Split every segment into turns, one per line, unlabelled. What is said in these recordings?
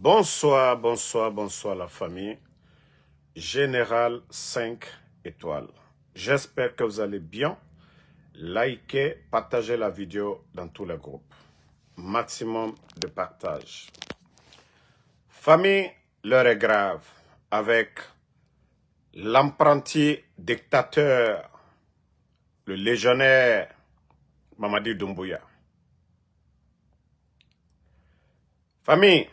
Bonsoir, bonsoir, bonsoir la famille. Général 5 étoiles. J'espère que vous allez bien. Likez, partagez la vidéo dans tous les groupes. Maximum de partage. Famille, l'heure est grave avec l'apprenti dictateur, le légionnaire Mamadi Doumbouya. Famille,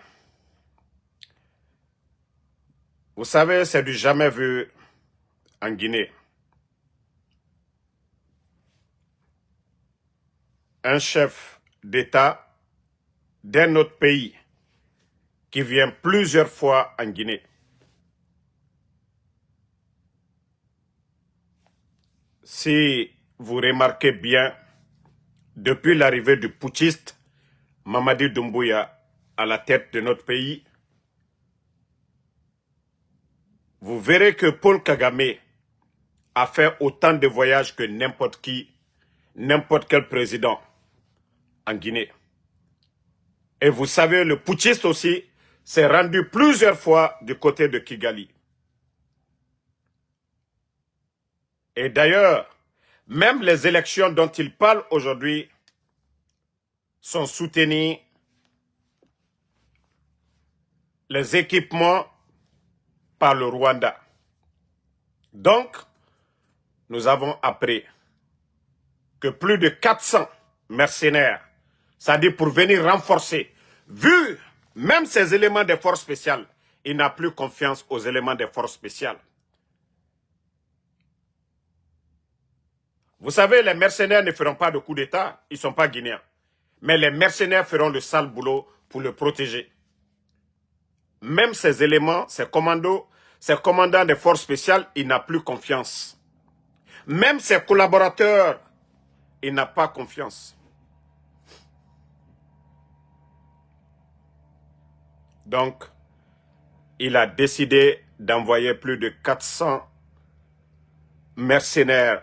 vous savez, c'est du jamais vu en Guinée. Un chef d'État d'un autre pays qui vient plusieurs fois en Guinée. Si vous remarquez bien, depuis l'arrivée du putschiste Mamadi Doumbouya à la tête de notre pays, vous verrez que Paul Kagame a fait autant de voyages que n'importe qui, n'importe quel président en Guinée. Et vous savez, le putschiste aussi s'est rendu plusieurs fois du côté de Kigali. Et d'ailleurs, même les élections dont il parle aujourd'hui sont soutenues, les équipements par le Rwanda. Donc, nous avons appris que plus de 400 mercenaires, c'est-à-dire pour venir renforcer, vu même ces éléments des forces spéciales, il n'a plus confiance aux éléments des forces spéciales. Vous savez, les mercenaires ne feront pas de coup d'État, ils ne sont pas guinéens. Mais les mercenaires feront le sale boulot pour le protéger. Même ces éléments, ces commandos, ces commandants des forces spéciales, il n'a plus confiance. Même ses collaborateurs, il n'a pas confiance. Donc, il a décidé d'envoyer plus de 400 mercenaires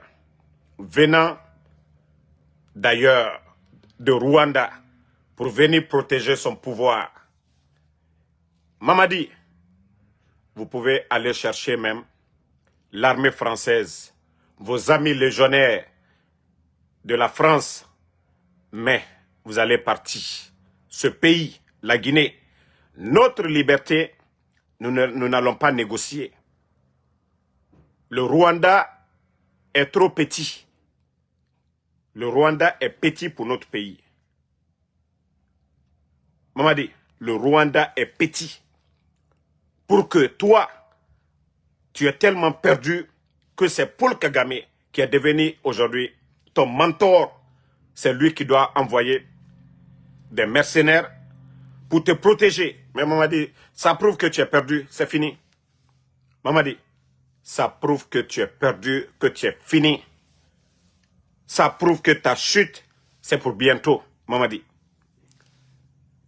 venant d'ailleurs, de Rwanda, pour venir protéger son pouvoir. Mamadi, vous pouvez aller chercher même l'armée française, vos amis légionnaires de la France, mais vous allez partir. Ce pays, la Guinée, notre liberté, nous n'allons pas négocier. Le Rwanda est trop petit. Le Rwanda est petit pour notre pays. Mamadi, le Rwanda est petit. Pour que toi, tu es tellement perdu que c'est Paul Kagame qui est devenu aujourd'hui ton mentor. C'est lui qui doit envoyer des mercenaires pour te protéger. Mais Mamadi, ça prouve que tu es perdu, c'est fini. Mamadi, ça prouve que tu es perdu, que tu es fini. Ça prouve que ta chute, c'est pour bientôt, Mamadi.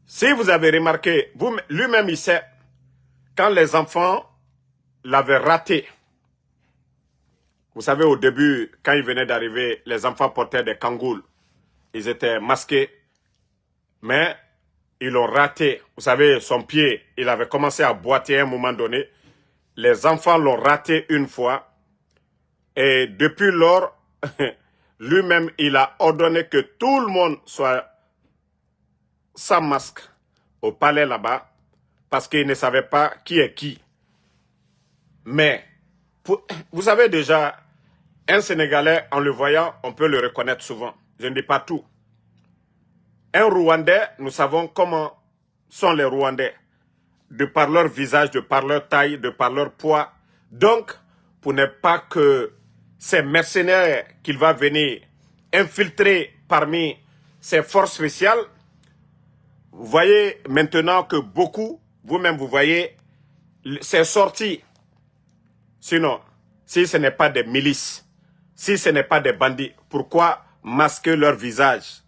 Si vous avez remarqué, lui-même il sait, quand les enfants l'avaient raté, vous savez au début, quand il venait d'arriver, les enfants portaient des cangoules. Ils étaient masqués, mais ils l'ont raté. Vous savez, son pied, il avait commencé à boiter à un moment donné. Les enfants l'ont raté une fois. Et depuis lors, lui-même, il a ordonné que tout le monde soit sans masque au palais là-bas, parce qu'il ne savait pas qui est qui. Mais, vous savez déjà, un Sénégalais, en le voyant, on peut le reconnaître souvent. Je ne dis pas tout. Un Rwandais, nous savons comment sont les Rwandais, de par leur visage, de par leur taille, de par leur poids. Donc, pour ne pas que ces mercenaires qu'il va venir infiltrer parmi ces forces spéciales, vous voyez maintenant que beaucoup, vous-même vous voyez, c'est sorti. Sinon, si ce n'est pas des milices, si ce n'est pas des bandits, pourquoi masquer leur visage?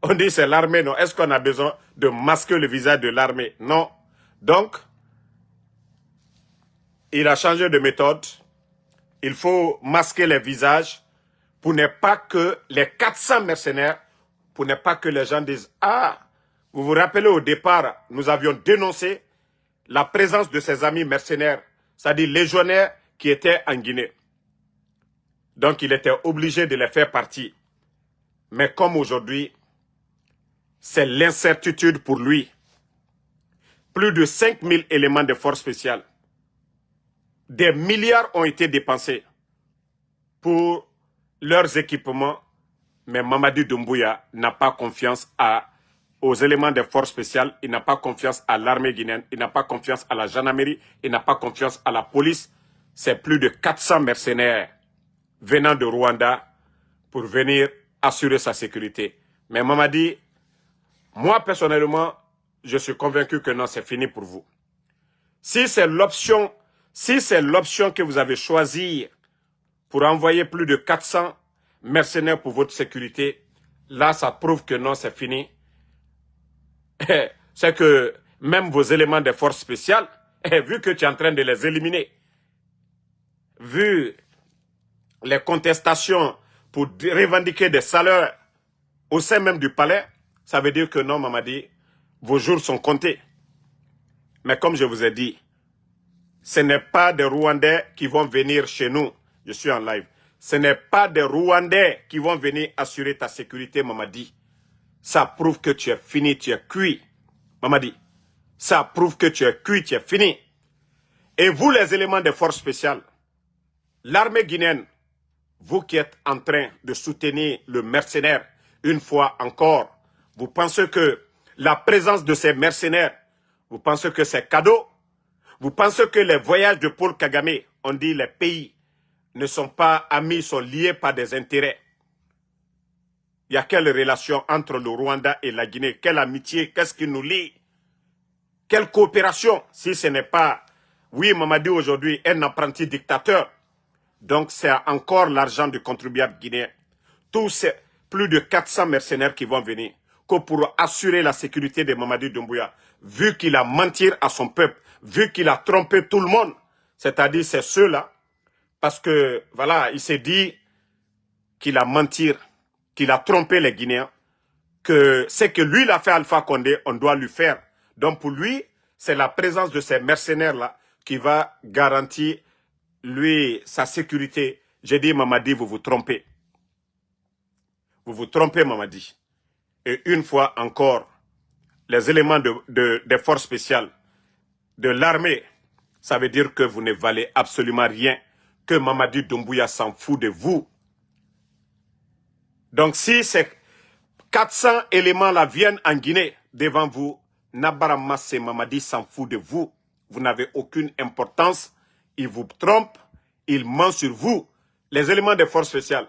On dit c'est l'armée, non? Est-ce qu'on a besoin de masquer le visage de l'armée? Non. Donc, il a changé de méthode. Il faut masquer les visages pour ne pas que les 400 mercenaires, pour ne pas que les gens disent « Ah, Vous vous rappelez au départ, nous avions dénoncé la présence de ses amis mercenaires, c'est-à-dire légionnaires qui étaient en Guinée. Donc il était obligé de les faire partie. Mais comme aujourd'hui, c'est l'incertitude pour lui. Plus de 5000 éléments de force spéciale. Des milliards ont été dépensés pour leurs équipements, mais Mamadi Doumbouya n'a pas confiance aux éléments de force spéciale, il n'a pas confiance à l'armée guinéenne, il n'a pas confiance à la gendarmerie, il n'a pas confiance à la police. C'est plus de 400 mercenaires venant de Rwanda pour venir assurer sa sécurité. Mais Mamadi, moi personnellement, je suis convaincu que non, c'est fini pour vous. Si c'est l'option que vous avez choisie pour envoyer plus de 400 mercenaires pour votre sécurité, là, ça prouve que non, c'est fini. C'est que même vos éléments de force spéciale, vu que tu es en train de les éliminer, vu les contestations pour revendiquer des salaires au sein même du palais, ça veut dire que non, Mamadi, vos jours sont comptés. Mais comme je vous ai dit, ce n'est pas des Rwandais qui vont venir chez nous. Je suis en live. Ce n'est pas des Rwandais qui vont venir assurer ta sécurité, Mamadi. Ça prouve que tu es fini, tu es cuit. Mamadi, ça prouve que tu es cuit, tu es fini. Et vous, les éléments de force spéciale, l'armée guinéenne, vous qui êtes en train de soutenir le mercenaire, une fois encore, vous pensez que la présence de ces mercenaires, vous pensez que c'est cadeau? Vous pensez que les voyages de Paul Kagame, on dit les pays, ne sont pas amis, sont liés par des intérêts? Il y a quelle relation entre le Rwanda et la Guinée? Quelle amitié? Qu'est-ce qui nous lie? Quelle coopération? Si ce n'est pas, oui, Mamadi aujourd'hui, un apprenti dictateur. Donc c'est encore l'argent du contribuable guinéen. Tous ces plus de 400 mercenaires qui vont venir, que pour assurer la sécurité de Mamadi Doumbouya, vu qu'il a menti à son peuple, vu qu'il a trompé tout le monde, c'est-à-dire c'est ceux-là, parce que voilà, il s'est dit qu'il a menti, qu'il a trompé les Guinéens, que ce que lui il a fait Alpha Condé, on doit lui faire. Donc pour lui, c'est la présence de ces mercenaires-là qui va garantir lui sa sécurité. J'ai dit, Mamadi, vous vous trompez. Vous vous trompez, Mamadi. Et une fois encore, les éléments des forces spéciales, de l'armée, ça veut dire que vous ne valez absolument rien, que Mamadi Doumbouya s'en fout de vous. Donc si ces 400 éléments-là viennent en Guinée devant vous, Nabarama Mamadi s'en fout de vous. Vous n'avez aucune importance. Il vous trompe, il ment sur vous. Les éléments des forces spéciales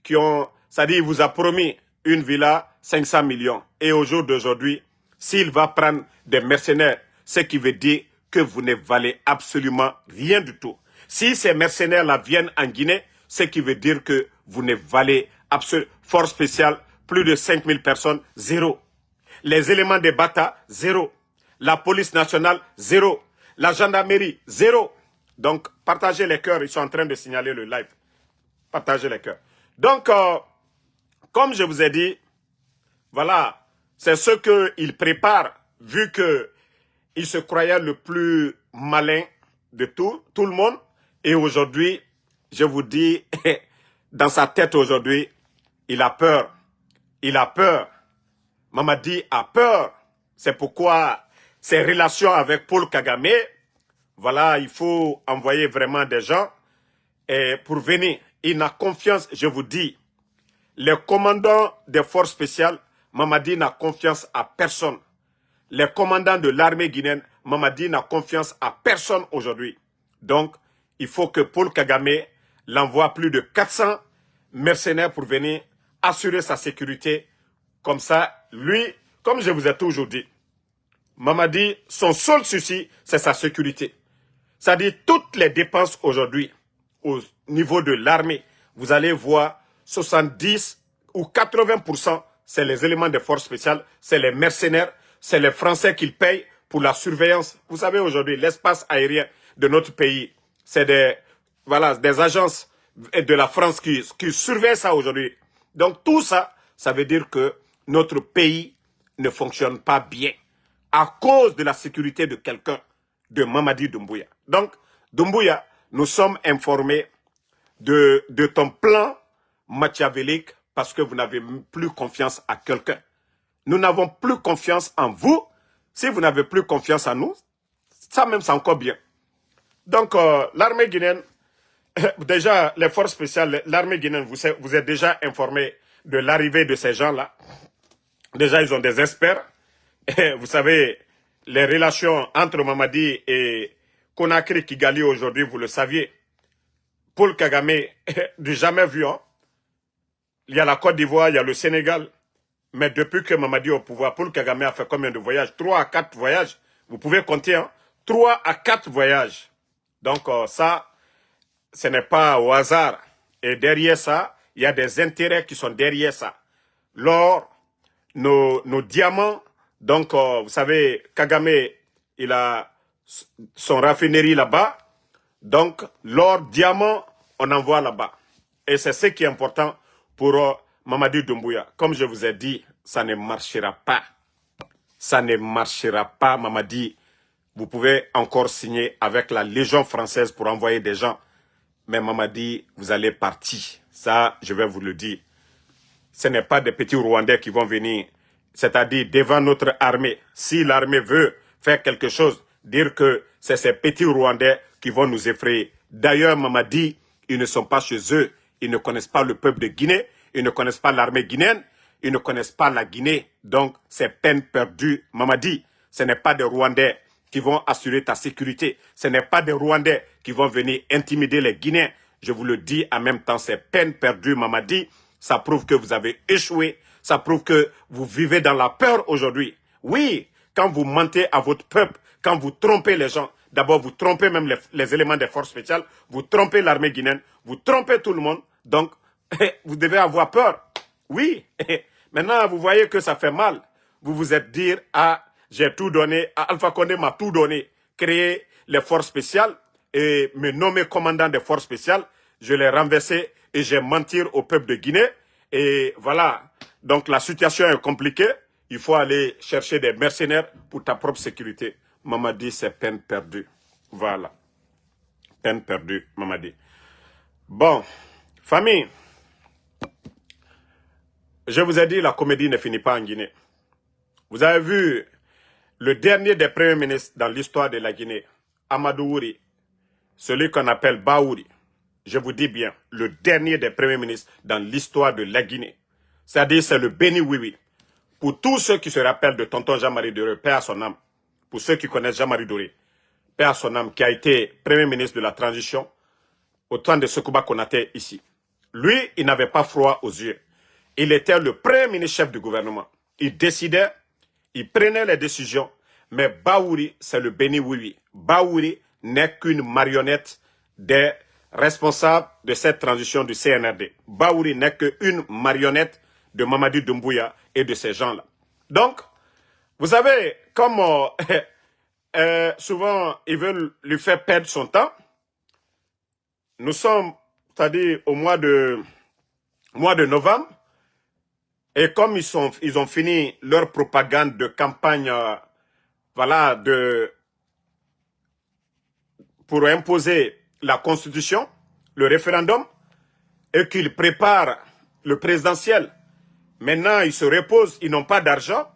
qui ont, c'est-à-dire il vous a promis une villa, 500 millions. Et au jour d'aujourd'hui, s'il va prendre des mercenaires, ce qui veut dire que vous ne valez absolument rien du tout. Si ces mercenaires-là viennent en Guinée, ce qui veut dire que vous ne valez absolument, force spéciale, plus de 5000 personnes, zéro. Les éléments de Bata, zéro. La police nationale, zéro. La gendarmerie, zéro. Donc, partagez les cœurs. Ils sont en train de signaler le live. Partagez les cœurs. Donc, comme je vous ai dit, voilà, c'est ce qu'il prépare, vu qu'il se croyait le plus malin de tout le monde. Et aujourd'hui, je vous dis, dans sa tête aujourd'hui, il a peur. Il a peur. Mamadi a peur. C'est pourquoi ses relations avec Paul Kagame, voilà, il faut envoyer vraiment des gens pour venir. Il n'a confiance, je vous dis, les commandants des forces spéciales, Mamadi n'a confiance à personne. Les commandants de l'armée guinéenne, Mamadi n'a confiance à personne aujourd'hui. Donc, il faut que Paul Kagame l'envoie plus de 400 mercenaires pour venir assurer sa sécurité. Comme ça, lui, comme je vous ai toujours dit, Mamadi, son seul souci, c'est sa sécurité. C'est-à-dire toutes les dépenses aujourd'hui, au niveau de l'armée, vous allez voir 70 ou 80%, c'est les éléments de force spéciale, c'est les mercenaires, c'est les Français qui payent pour la surveillance. Vous savez aujourd'hui, l'espace aérien de notre pays, c'est des agences de la France qui surveillent ça aujourd'hui. Donc tout ça, ça veut dire que notre pays ne fonctionne pas bien à cause de la sécurité de quelqu'un, de Mamadi Doumbouya. Donc, Doumbouya, nous sommes informés de ton plan machiavélique parce que vous n'avez plus confiance à quelqu'un. Nous n'avons plus confiance en vous. Si vous n'avez plus confiance en nous, ça même c'est encore bien. Donc, l'armée guinéenne, déjà, les forces spéciales, l'armée guinéenne, vous êtes déjà informé de l'arrivée de ces gens-là. Déjà, ils ont des experts. Et vous savez, les relations entre Mamadi et Conakry Kigali aujourd'hui, vous le saviez. Paul Kagame, du jamais vu. Hein? Il y a la Côte d'Ivoire, il y a le Sénégal. Mais depuis que Mamadi est au pouvoir, Paul Kagame a fait combien de voyages? 3 à 4 voyages. Vous pouvez compter. Hein? 3 à 4 voyages. Donc ça, ce n'est pas au hasard. Et derrière ça, il y a des intérêts qui sont derrière ça. L'or, nos diamants. Donc, vous savez, Kagame, il a son raffinerie là-bas. Donc, l'or, diamant, on envoie là-bas. Et c'est ce qui est important pour Mamadi Doumbouya. Comme je vous ai dit, ça ne marchera pas. Ça ne marchera pas, Mamadi. Vous pouvez encore signer avec la Légion française pour envoyer des gens. Mais Mamadi, vous allez partir. Ça, je vais vous le dire. Ce n'est pas des petits Rwandais qui vont venir, c'est-à-dire devant notre armée. Si l'armée veut faire quelque chose, dire que c'est ces petits Rwandais qui vont nous effrayer. D'ailleurs, Mamadi, ils ne sont pas chez eux. Ils ne connaissent pas le peuple de Guinée. Ils ne connaissent pas l'armée guinéenne. Ils ne connaissent pas la Guinée. Donc, c'est peine perdue, Mamadi. Ce n'est pas des Rwandais qui vont assurer ta sécurité. Ce n'est pas des Rwandais qui vont venir intimider les Guinéens. Je vous le dis en même temps, c'est peine perdue, Mamadi. Ça prouve que vous avez échoué. Ça prouve que vous vivez dans la peur aujourd'hui. Oui, quand vous mentez à votre peuple, quand vous trompez les gens, d'abord vous trompez même les éléments des forces spéciales, vous trompez l'armée guinéenne, vous trompez tout le monde. Donc, vous devez avoir peur. Oui. Maintenant, vous voyez que ça fait mal. Vous vous êtes dit, ah, j'ai tout donné, Alpha Condé m'a tout donné, créé les forces spéciales et me nommer commandant des forces spéciales. Je l'ai renversé et j'ai menti au peuple de Guinée. Et voilà, donc la situation est compliquée. Il faut aller chercher des mercenaires pour ta propre sécurité. Mamadi, c'est peine perdue. Voilà. Peine perdue, Mamadi. Bon, famille, je vous ai dit, la comédie ne finit pas en Guinée. Vous avez vu le dernier des premiers ministres dans l'histoire de la Guinée, Amadou Ouri, celui qu'on appelle Baouri. Je vous dis bien, le dernier des premiers ministres dans l'histoire de la Guinée. C'est-à-dire, c'est le Béni Oui. Pour tous ceux qui se rappellent de tonton Jean-Marie Doré, paix à son âme. Pour ceux qui connaissent Jean-Marie Doré, paix à son âme, qui a été premier ministre de la transition au temps de Sekouba Konaté ici. Lui, il n'avait pas froid aux yeux. Il était le premier ministre chef du gouvernement. Il décidait, il prenait les décisions, mais Baouri, c'est le Béni Oui. Baouri n'est qu'une marionnette des responsables de cette transition du CNRD. Baouri n'est qu'une marionnette de Mamadi Doumbouya et de ces gens-là. Donc, vous savez, comme souvent ils veulent lui faire perdre son temps, nous sommes, c'est-à-dire au mois de novembre, et comme ils ont fini leur propagande de campagne, voilà, pour imposer la constitution, le référendum, et qu'ils préparent le présidentiel. Maintenant, ils se reposent, ils n'ont pas d'argent.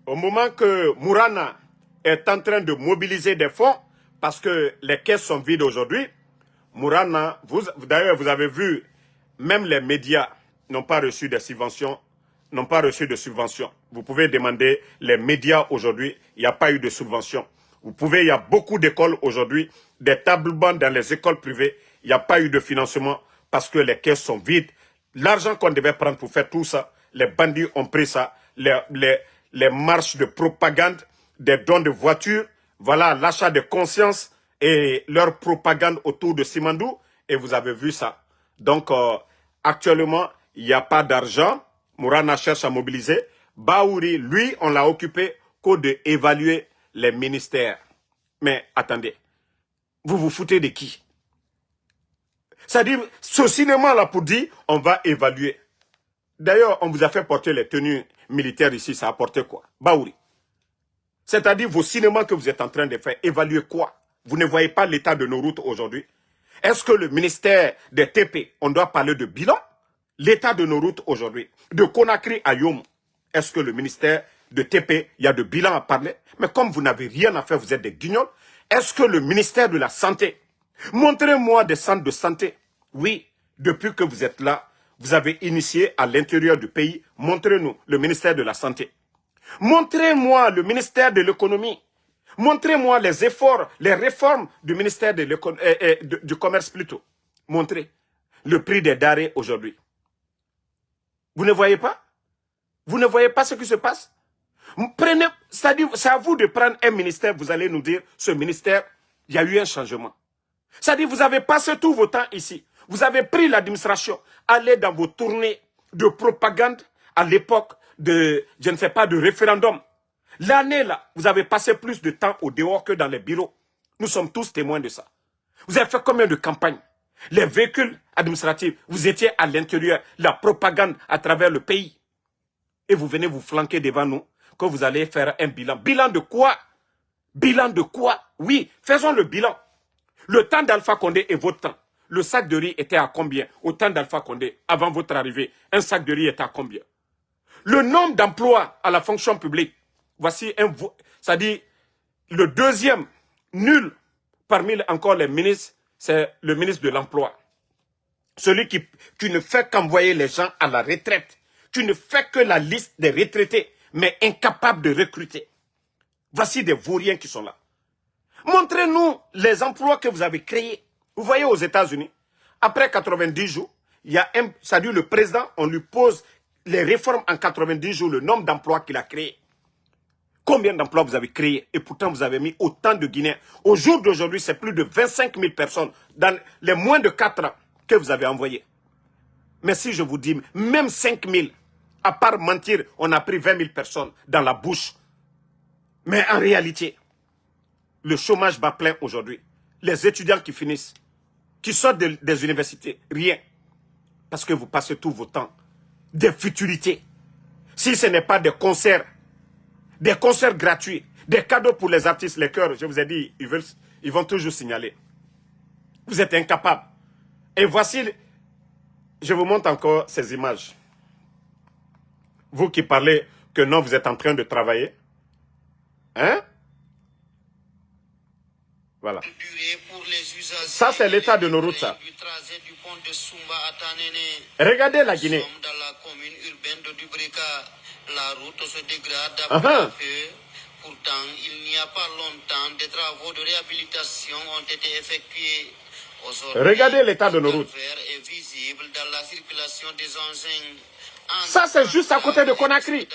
Au moment que Mourana est en train de mobiliser des fonds, parce que les caisses sont vides aujourd'hui, Mourana, d'ailleurs, vous avez vu, même les médias n'ont pas reçu de subventions, Vous pouvez demander les médias aujourd'hui, il n'y a pas eu de subvention. Il y a beaucoup d'écoles aujourd'hui, des tableaux dans les écoles privées, il n'y a pas eu de financement parce que les caisses sont vides. L'argent qu'on devait prendre pour faire tout ça, les bandits ont pris ça, les marches de propagande, des dons de voitures, voilà l'achat de conscience et leur propagande autour de Simandou, et vous avez vu ça. Donc, actuellement, il n'y a pas d'argent, Mourana cherche à mobiliser. Baouri, lui, on l'a occupé qu'au d'évaluer les ministères. Mais attendez, vous vous foutez de qui? C'est-à-dire, ce cinéma-là pour dire, on va évaluer. D'ailleurs, on vous a fait porter les tenues militaire ici, ça a apporté quoi? Baouri. C'est-à-dire vos cinémas que vous êtes en train de faire, évaluez quoi? Vous ne voyez pas l'état de nos routes aujourd'hui? Est-ce que le ministère des TP, on doit parler de bilan? L'état de nos routes aujourd'hui, de Conakry à Yom, est-ce que le ministère de TP, il y a de bilan à parler? Mais comme vous n'avez rien à faire, vous êtes des guignols, est-ce que le ministère de la Santé, montrez-moi des centres de santé. Oui, depuis que vous êtes là, vous avez initié à l'intérieur du pays, montrez-nous le ministère de la Santé. Montrez-moi le ministère de l'économie. Montrez-moi les efforts, les réformes du ministère du commerce plutôt. Montrez le prix des denrées aujourd'hui. Vous ne voyez pas? Vous ne voyez pas ce qui se passe? Prenez, c'est-à-dire, c'est à vous de prendre un ministère, vous allez nous dire, ce ministère, il y a eu un changement. C'est-à-dire, vous avez passé tout votre temps ici. Vous avez pris l'administration, allez dans vos tournées de propagande à l'époque de, je ne sais pas, de référendum. L'année là, vous avez passé plus de temps au dehors que dans les bureaux. Nous sommes tous témoins de ça. Vous avez fait combien de campagnes? Les véhicules administratifs, vous étiez à l'intérieur, la propagande à travers le pays. Et vous venez vous flanquer devant nous, que vous allez faire un bilan. Bilan de quoi? Bilan de quoi? Oui, faisons le bilan. Le temps d'Alpha Condé et votre temps. Le sac de riz était à combien? Au temps d'Alpha Condé, avant votre arrivée, un sac de riz était à combien? Le nombre d'emplois à la fonction publique, voici un... C'est-à-dire, le deuxième nul parmi encore les ministres, c'est le ministre de l'Emploi. Celui qui ne fait qu'envoyer les gens à la retraite. Tu ne fais que la liste des retraités, mais incapable de recruter. Voici des vauriens qui sont là. Montrez-nous les emplois que vous avez créés. Vous voyez aux États-Unis, après 90 jours, il y a un, c'est-à-dire le président, on lui pose les réformes en 90 jours, le nombre d'emplois qu'il a créés. Combien d'emplois vous avez créés? Et pourtant, vous avez mis autant de Guinéens. Au jour d'aujourd'hui, c'est plus de 25 000 personnes dans les moins de 4 ans que vous avez envoyés. Mais si je vous dis, même 5 000, à part mentir, on a pris 20 000 personnes dans la bouche. Mais en réalité, le chômage bat plein aujourd'hui. Les étudiants qui finissent, qui sortent des universités, rien. Parce que vous passez tout votre temps. Des futilités. Si ce n'est pas des concerts gratuits, des cadeaux pour les artistes, les chœurs, je vous ai dit, ils vont toujours signaler. Vous êtes incapables. Et voici, je vous montre encore ces images. Vous qui parlez que non, vous êtes en train de travailler. Hein? Voilà. Ça, c'est l'état de nos routes, ça. Regardez la Guinée.
La route se dégrade peu à peu. Pourtant, il n'y a pas longtemps, des travaux de réhabilitation ont été effectués.
Regardez l'état de nos routes.
Est visible dans la circulation des engins.
Ça, c'est juste à côté de Conakry.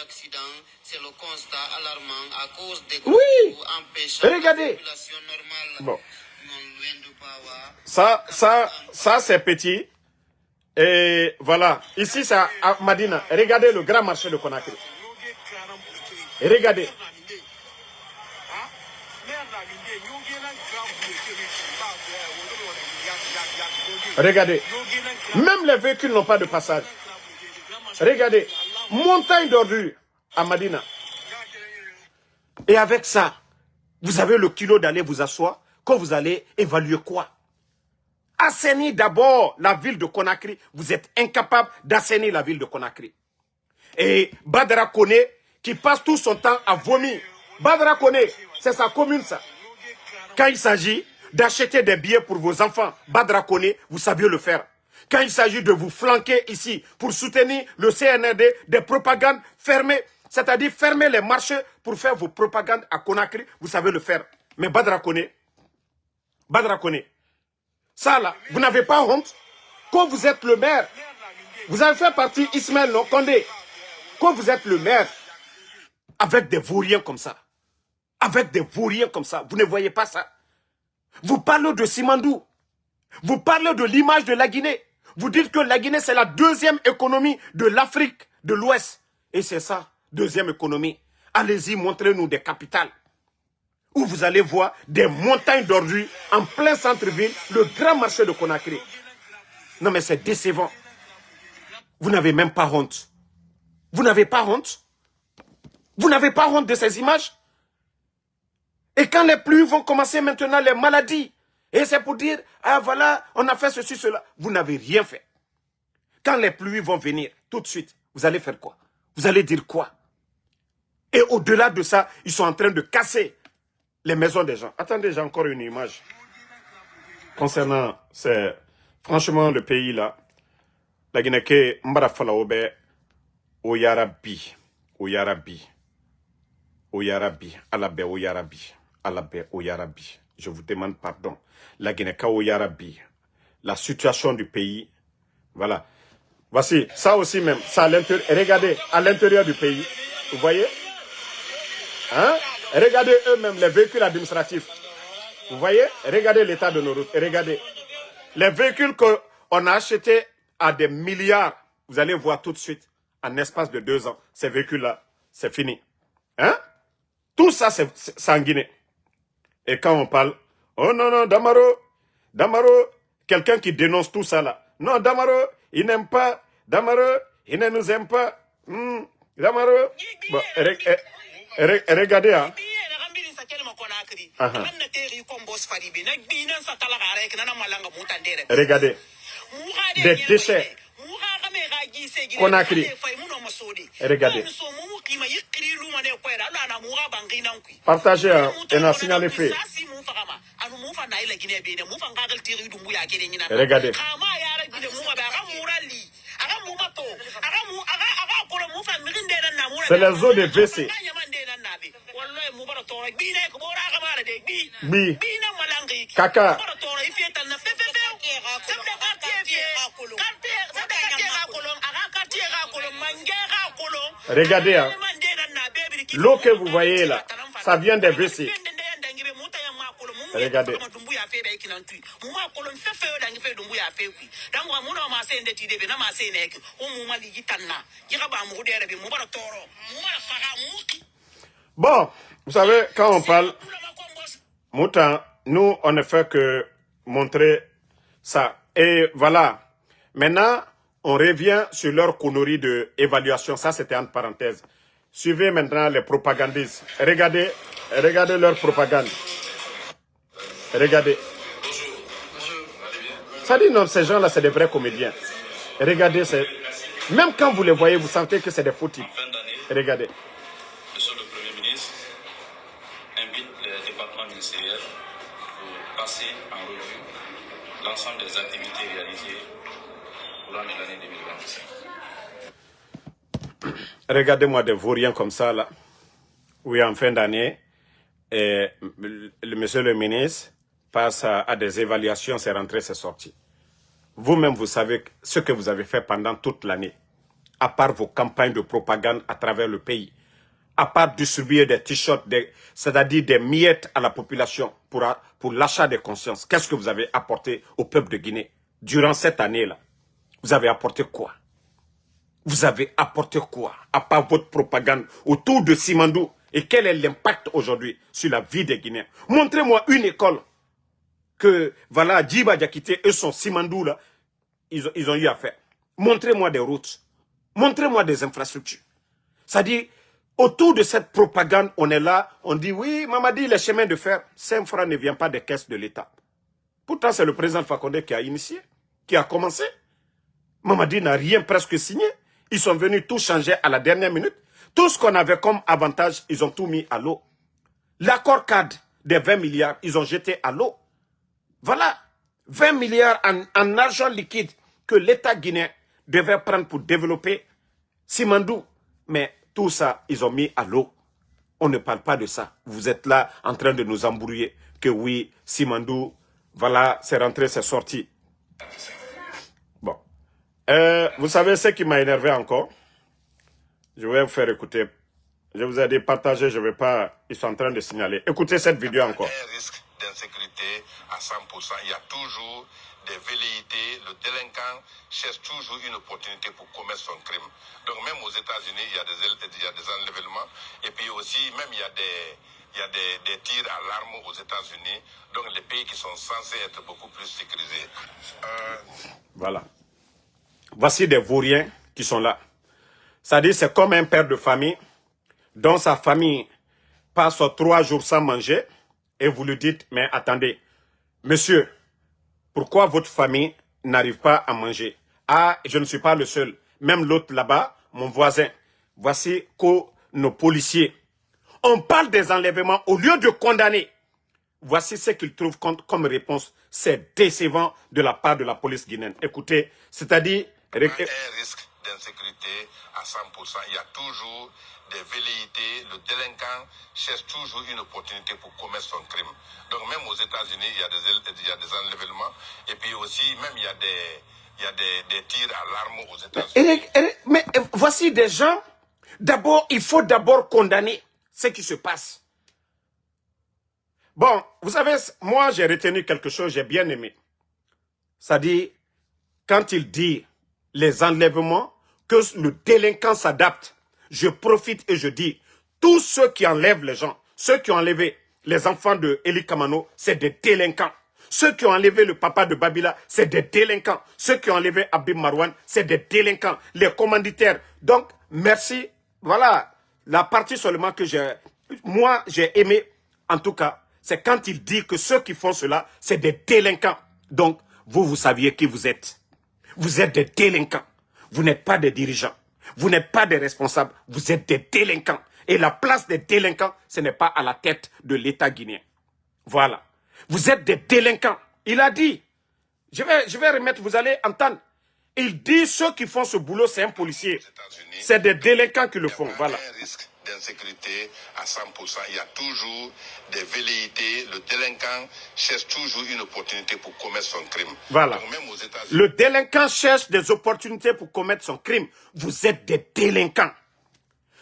C'est le constat alarmant à cause des
oui. Regardez. Bon. Ça c'est petit. Et voilà. Ici, c'est à Madina. Regardez le grand marché de Conakry. Regardez. Regardez. Même les véhicules n'ont pas de passage. Regardez. Montagne d'ordures à Madina. Et avec ça, vous avez le kilo d'aller vous asseoir. Quand vous allez évaluer quoi? Assainir d'abord la ville de Conakry. Vous êtes incapable d'assainir la ville de Conakry. Et Badara Koné, qui passe tout son temps à vomir. Badara Koné, c'est sa commune ça. Quand il s'agit d'acheter des billets pour vos enfants, Badara Koné, vous saviez le faire. Quand il s'agit de vous flanquer ici pour soutenir le CNRD, des propagandes fermées, c'est-à-dire fermer les marchés pour faire vos propagandes à Conakry, vous savez le faire. Mais Badara Koné, ça là, vous n'avez pas honte? Quand vous êtes le maire, vous avez fait partie Ismaël Condé. Quand vous êtes le maire, avec des vauriens comme ça, vous ne voyez pas ça? Vous parlez de Simandou, vous parlez de l'image de la Guinée. Vous dites que la Guinée, c'est la deuxième économie de l'Afrique de l'Ouest. Et c'est ça, deuxième économie. Allez-y, montrez-nous des capitales où vous allez voir des montagnes d'ordures en plein centre-ville, le grand marché de Conakry. Non mais c'est décevant. Vous n'avez même pas honte. Vous n'avez pas honte? Vous n'avez pas honte de ces images? Et quand les pluies vont commencer maintenant, les maladies, et c'est pour dire, ah voilà, on a fait ceci, cela. Vous n'avez rien fait. Quand les pluies vont venir, tout de suite, vous allez faire quoi? Vous allez dire quoi? Et au-delà de ça, ils sont en train de casser les maisons des gens. Attendez, j'ai encore une image. Concernant, franchement, le pays là, la Guinée, Mbarafalaobe, Oyarabi, Oyarabi, Oyarabi, Alabé, Oyarabi, Alabé, Oyarabi. Je vous demande pardon. La Guinée, Oyarabi, la situation du pays, voilà. Voici, ça aussi même, ça à l'intérieur, regardez, à l'intérieur du pays, vous voyez? Hein? Regardez eux-mêmes les véhicules administratifs. Vous voyez? Regardez l'état de nos routes. Et regardez. Les véhicules qu'on a achetés à des milliards, vous allez voir tout de suite, en espace de 2 ans, ces véhicules-là, c'est fini. Hein? Tout ça, c'est en Guinée. Et quand on parle, oh non, non, Damaro, quelqu'un qui dénonce tout ça là. Non, Damaro, il n'aime pas. Damaro, il ne nous aime pas. Damaro. Bon, regardez, hein. Regardez. Des déchets. Conakry. Regardez. Partagez, hein, et n'a signalé fait. Regardez. C'est les eaux de WC. Bi. Caca. Regardez, hein. L'eau que vous voyez là, ça vient des WC. Regardez. Bon, vous savez, quand on parle, Moutan, nous, on ne fait que montrer ça. Et voilà. Maintenant, on revient sur leur connerie d'évaluation. Ça, c'était entre parenthèses. Suivez maintenant les propagandistes. Regardez leur propagande. Regardez. Ça dit, non, ces gens-là, c'est des vrais comédiens. Regardez, même quand vous les voyez, vous sentez que c'est des faux types. Regardez.
Monsieur le Premier ministre invite les départements ministériels pour passer en revue l'ensemble des activités réalisées au cours de l'année 2025.
Regardez-moi des vauriens comme ça, là. Oui, en fin d'année, monsieur le ministre passe à des évaluations, c'est rentré, c'est sorti. Vous-même, vous savez ce que vous avez fait pendant toute l'année, à part vos campagnes de propagande à travers le pays, à part distribuer des t-shirts, c'est-à-dire des miettes à la population pour l'achat des consciences. Qu'est-ce que vous avez apporté au peuple de Guinée durant cette année-là? Vous avez apporté quoi? Vous avez apporté quoi? À part votre propagande autour de Simandou. Et quel est l'impact aujourd'hui sur la vie des Guinéens? Montrez-moi une école que, voilà, Djiba Diakité et son Simandou, là, ils ont eu à faire. Montrez-moi des routes. Montrez-moi des infrastructures. C'est-à-dire, autour de cette propagande, on est là, on dit, oui, Mamadi, les chemins de fer, 5 francs ne viennent pas des caisses de l'État. Pourtant, c'est le président Fakonde qui a initié, qui a commencé. Mamadi n'a rien presque signé. Ils sont venus tout changer à la dernière minute. Tout ce qu'on avait comme avantage, ils ont tout mis à l'eau. L'accord cadre des 20 milliards, ils ont jeté à l'eau. Voilà, 20 milliards en argent liquide que l'État guinéen devait prendre pour développer Simandou. Mais tout ça, ils ont mis à l'eau. On ne parle pas de ça. Vous êtes là en train de nous embrouiller que oui, Simandou, voilà, c'est rentré, c'est sorti. Bon. Vous savez ce qui m'a énervé encore? Je vais vous faire écouter. Je vous ai dit partager, je ne vais pas... Ils sont en train de signaler. Écoutez cette vidéo encore.
Un risque d'insécurité à 100%. Il y a toujours des velléités. Le délinquant cherche toujours une opportunité pour commettre son crime. Donc même aux États-Unis, il y a des enlèvements. Et puis aussi, même il y a des tirs à l'arme aux États-Unis. Donc les pays qui sont censés être beaucoup plus sécurisés.
Voilà. Voici des vauriens qui sont là. C'est-à-dire, c'est comme un père de famille dont sa famille passe 3 jours sans manger, et vous lui dites, mais attendez, monsieur, pourquoi votre famille n'arrive pas à manger? Ah, je ne suis pas le seul. Même l'autre là-bas, mon voisin. Voici que nos policiers. On parle des enlèvements au lieu de condamner. Voici ce qu'ils trouvent comme réponse. C'est décevant de la part de la police guinéenne. Écoutez, c'est-à-dire...
Un risque d'insécurité à 100%. Il y a toujours des velléités. Le délinquant cherche toujours une opportunité pour commettre son crime. Donc même aux États-Unis, il y a des enlèvements. Et puis aussi, même il y a des tirs à l'arme aux États-Unis.
Mais voici des gens. D'abord, il faut d'abord condamner ce qui se passe. Bon, vous savez, moi j'ai retenu quelque chose, j'ai bien aimé. C'est-à-dire, quand il dit les enlèvements, que le délinquant s'adapte, je profite et je dis, tous ceux qui enlèvent les gens, ceux qui ont enlevé les enfants de Eli Kamano, c'est des délinquants. Ceux qui ont enlevé le papa de Babila, c'est des délinquants. Ceux qui ont enlevé Abim Marwan, c'est des délinquants. Les commanditaires. Donc, merci. Voilà, la partie seulement que moi, j'ai aimé, en tout cas, c'est quand il dit que ceux qui font cela, c'est des délinquants. Donc, vous saviez qui vous êtes. Vous êtes des délinquants. Vous n'êtes pas des dirigeants. Vous n'êtes pas des responsables. Vous êtes des délinquants. Et la place des délinquants, ce n'est pas à la tête de l'État guinéen. Voilà. Vous êtes des délinquants. Il a dit. Je vais remettre, vous allez entendre. Il dit ceux qui font ce boulot, c'est un policier. C'est des délinquants qui le font. Voilà.
Un risque d'insécurité à 100%. Il y a toujours des velléités. Le délinquant cherche toujours une opportunité pour commettre son crime.
Voilà.
Donc, même aux États-Unis,
le délinquant cherche des opportunités pour commettre son crime. Vous êtes des délinquants.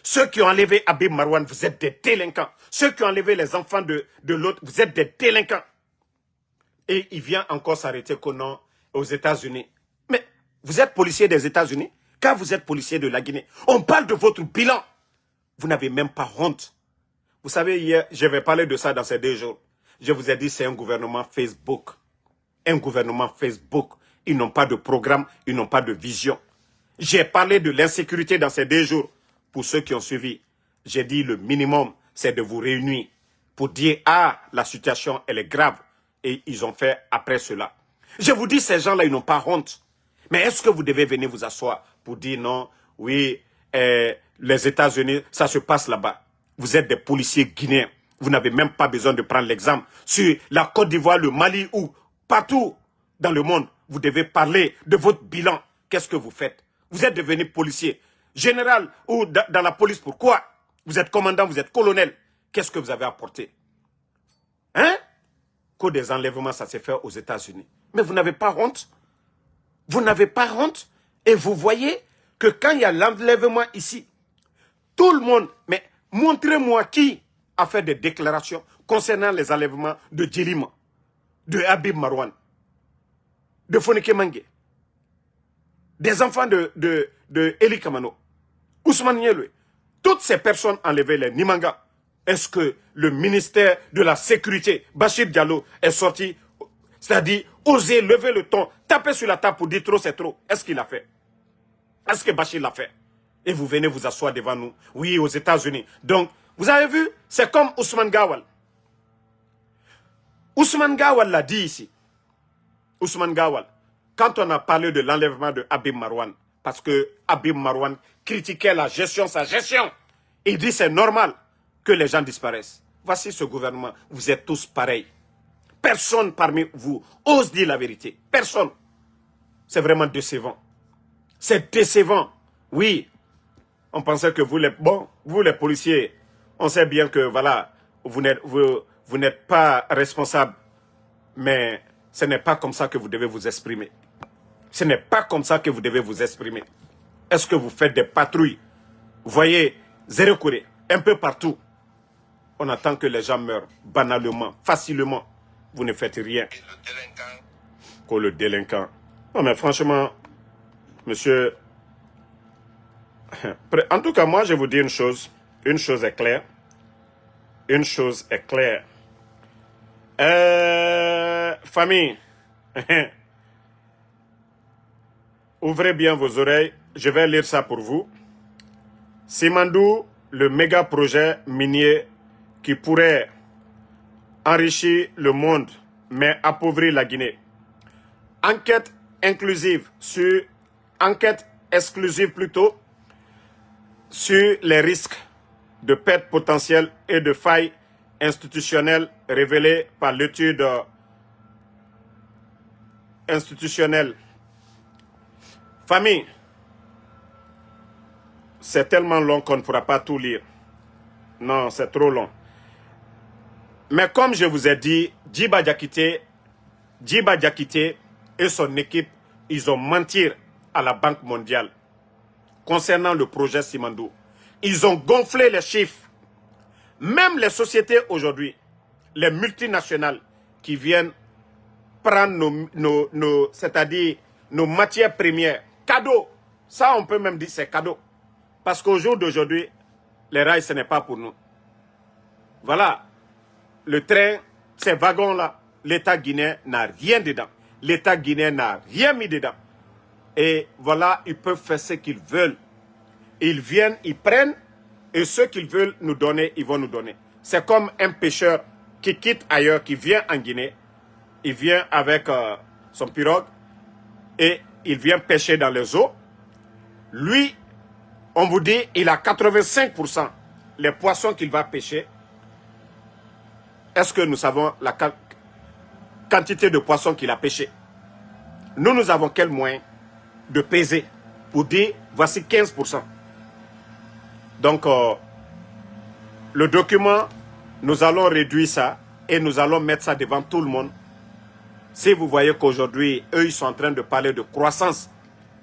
Ceux qui ont enlevé Abim Marwan, vous êtes des délinquants. Ceux qui ont enlevé les enfants de l'autre, vous êtes des délinquants. Et il vient encore s'arrêter aux États-Unis. Mais vous êtes policier des États-Unis, car vous êtes policier de la Guinée. On parle de votre bilan. Vous n'avez même pas honte. Vous savez, hier, je vais parler de ça dans ces 2 jours. Je vous ai dit, c'est un gouvernement Facebook. Un gouvernement Facebook. Ils n'ont pas de programme, ils n'ont pas de vision. J'ai parlé de l'insécurité dans ces 2 jours. Pour ceux qui ont suivi, j'ai dit le minimum, c'est de vous réunir pour dire, ah, la situation, elle est grave. Et ils ont fait après cela. Je vous dis, ces gens-là, ils n'ont pas honte. Mais est-ce que vous devez venir vous asseoir pour dire non, oui, les États-Unis, ça se passe là-bas. Vous êtes des policiers guinéens. Vous n'avez même pas besoin de prendre l'exemple. Sur la Côte d'Ivoire, le Mali ou partout dans le monde, vous devez parler de votre bilan. Qu'est-ce que vous faites? Vous êtes devenu policier, général ou dans la police. Pourquoi? Vous êtes commandant, vous êtes colonel. Qu'est-ce que vous avez apporté? Hein? Que des enlèvements, ça s'est fait aux États-Unis. Mais vous n'avez pas honte? Vous n'avez pas honte? Et vous voyez que quand il y a l'enlèvement ici, tout le monde, mais montrez-moi qui a fait des déclarations concernant les enlèvements de Djilima, de Abim Marwan, de Fonike Mange, des enfants de Eli Kamano, Ousmane Nielwe. Toutes ces personnes enlevées, les Nimanga. Est-ce que le ministère de la Sécurité, Bachir Diallo, est sorti, c'est-à-dire oser lever le ton, taper sur la table pour dire trop c'est trop? Est-ce qu'il l'a fait? Est-ce que Bachir l'a fait? Et vous venez vous asseoir devant nous. Oui, aux États-Unis. Donc, vous avez vu, c'est comme Ousmane Gawal. Ousmane Gawal l'a dit ici. Ousmane Gawal, quand on a parlé de l'enlèvement de Abim Marwan, parce que Abim Marwan critiquait la gestion, sa gestion, il dit c'est normal que les gens disparaissent. Voici ce gouvernement, vous êtes tous pareils. Personne parmi vous ose dire la vérité. Personne. C'est vraiment décevant. C'est décevant. Oui. On pensait que vous les policiers, on sait bien que voilà, vous n'êtes pas responsable. Mais ce n'est pas comme ça que vous devez vous exprimer. Ce n'est pas comme ça que vous devez vous exprimer. Est-ce que vous faites des patrouilles? Vous voyez, zéro courrier, un peu partout. On attend que les gens meurent banalement, facilement. Vous ne faites rien. Que le délinquant. Non mais franchement, monsieur... En tout cas, moi je vous dis une chose. Une chose est claire. Une chose est claire. Famille. Ouvrez bien vos oreilles. Je vais lire ça pour vous. Simandou, le méga projet minier qui pourrait enrichir le monde, mais appauvrir la Guinée. Enquête exclusive plutôt, sur les risques de perte potentielle et de failles institutionnelles révélées par l'étude institutionnelle. Famille, c'est tellement long qu'on ne pourra pas tout lire. Non, c'est trop long. Mais comme je vous ai dit, Djiba Diakité et son équipe, ils ont menti à la Banque mondiale concernant le projet Simandou. Ils ont gonflé les chiffres. Même les sociétés aujourd'hui, les multinationales qui viennent prendre c'est-à-dire nos matières premières, cadeaux. Ça, on peut même dire c'est cadeau. Parce qu'au jour d'aujourd'hui, les rails, ce n'est pas pour nous. Voilà. Le train, ces wagons-là, l'État guinéen n'a rien dedans. L'État guinéen n'a rien mis dedans. Et voilà, ils peuvent faire ce qu'ils veulent. Ils viennent, ils prennent, et ce qu'ils veulent nous donner, ils vont nous donner. C'est comme un pêcheur qui quitte ailleurs, qui vient en Guinée. Il vient avec son pirogue et il vient pêcher dans les eaux. Lui, on vous dit, il a 85% les poissons qu'il va pêcher. Est-ce que nous savons la quantité de poissons qu'il a pêché? Nous avons quel moyen de peser pour dire, voici 15%. Donc, le document, nous allons réduire ça et nous allons mettre ça devant tout le monde. Si vous voyez qu'aujourd'hui, eux, ils sont en train de parler de croissance,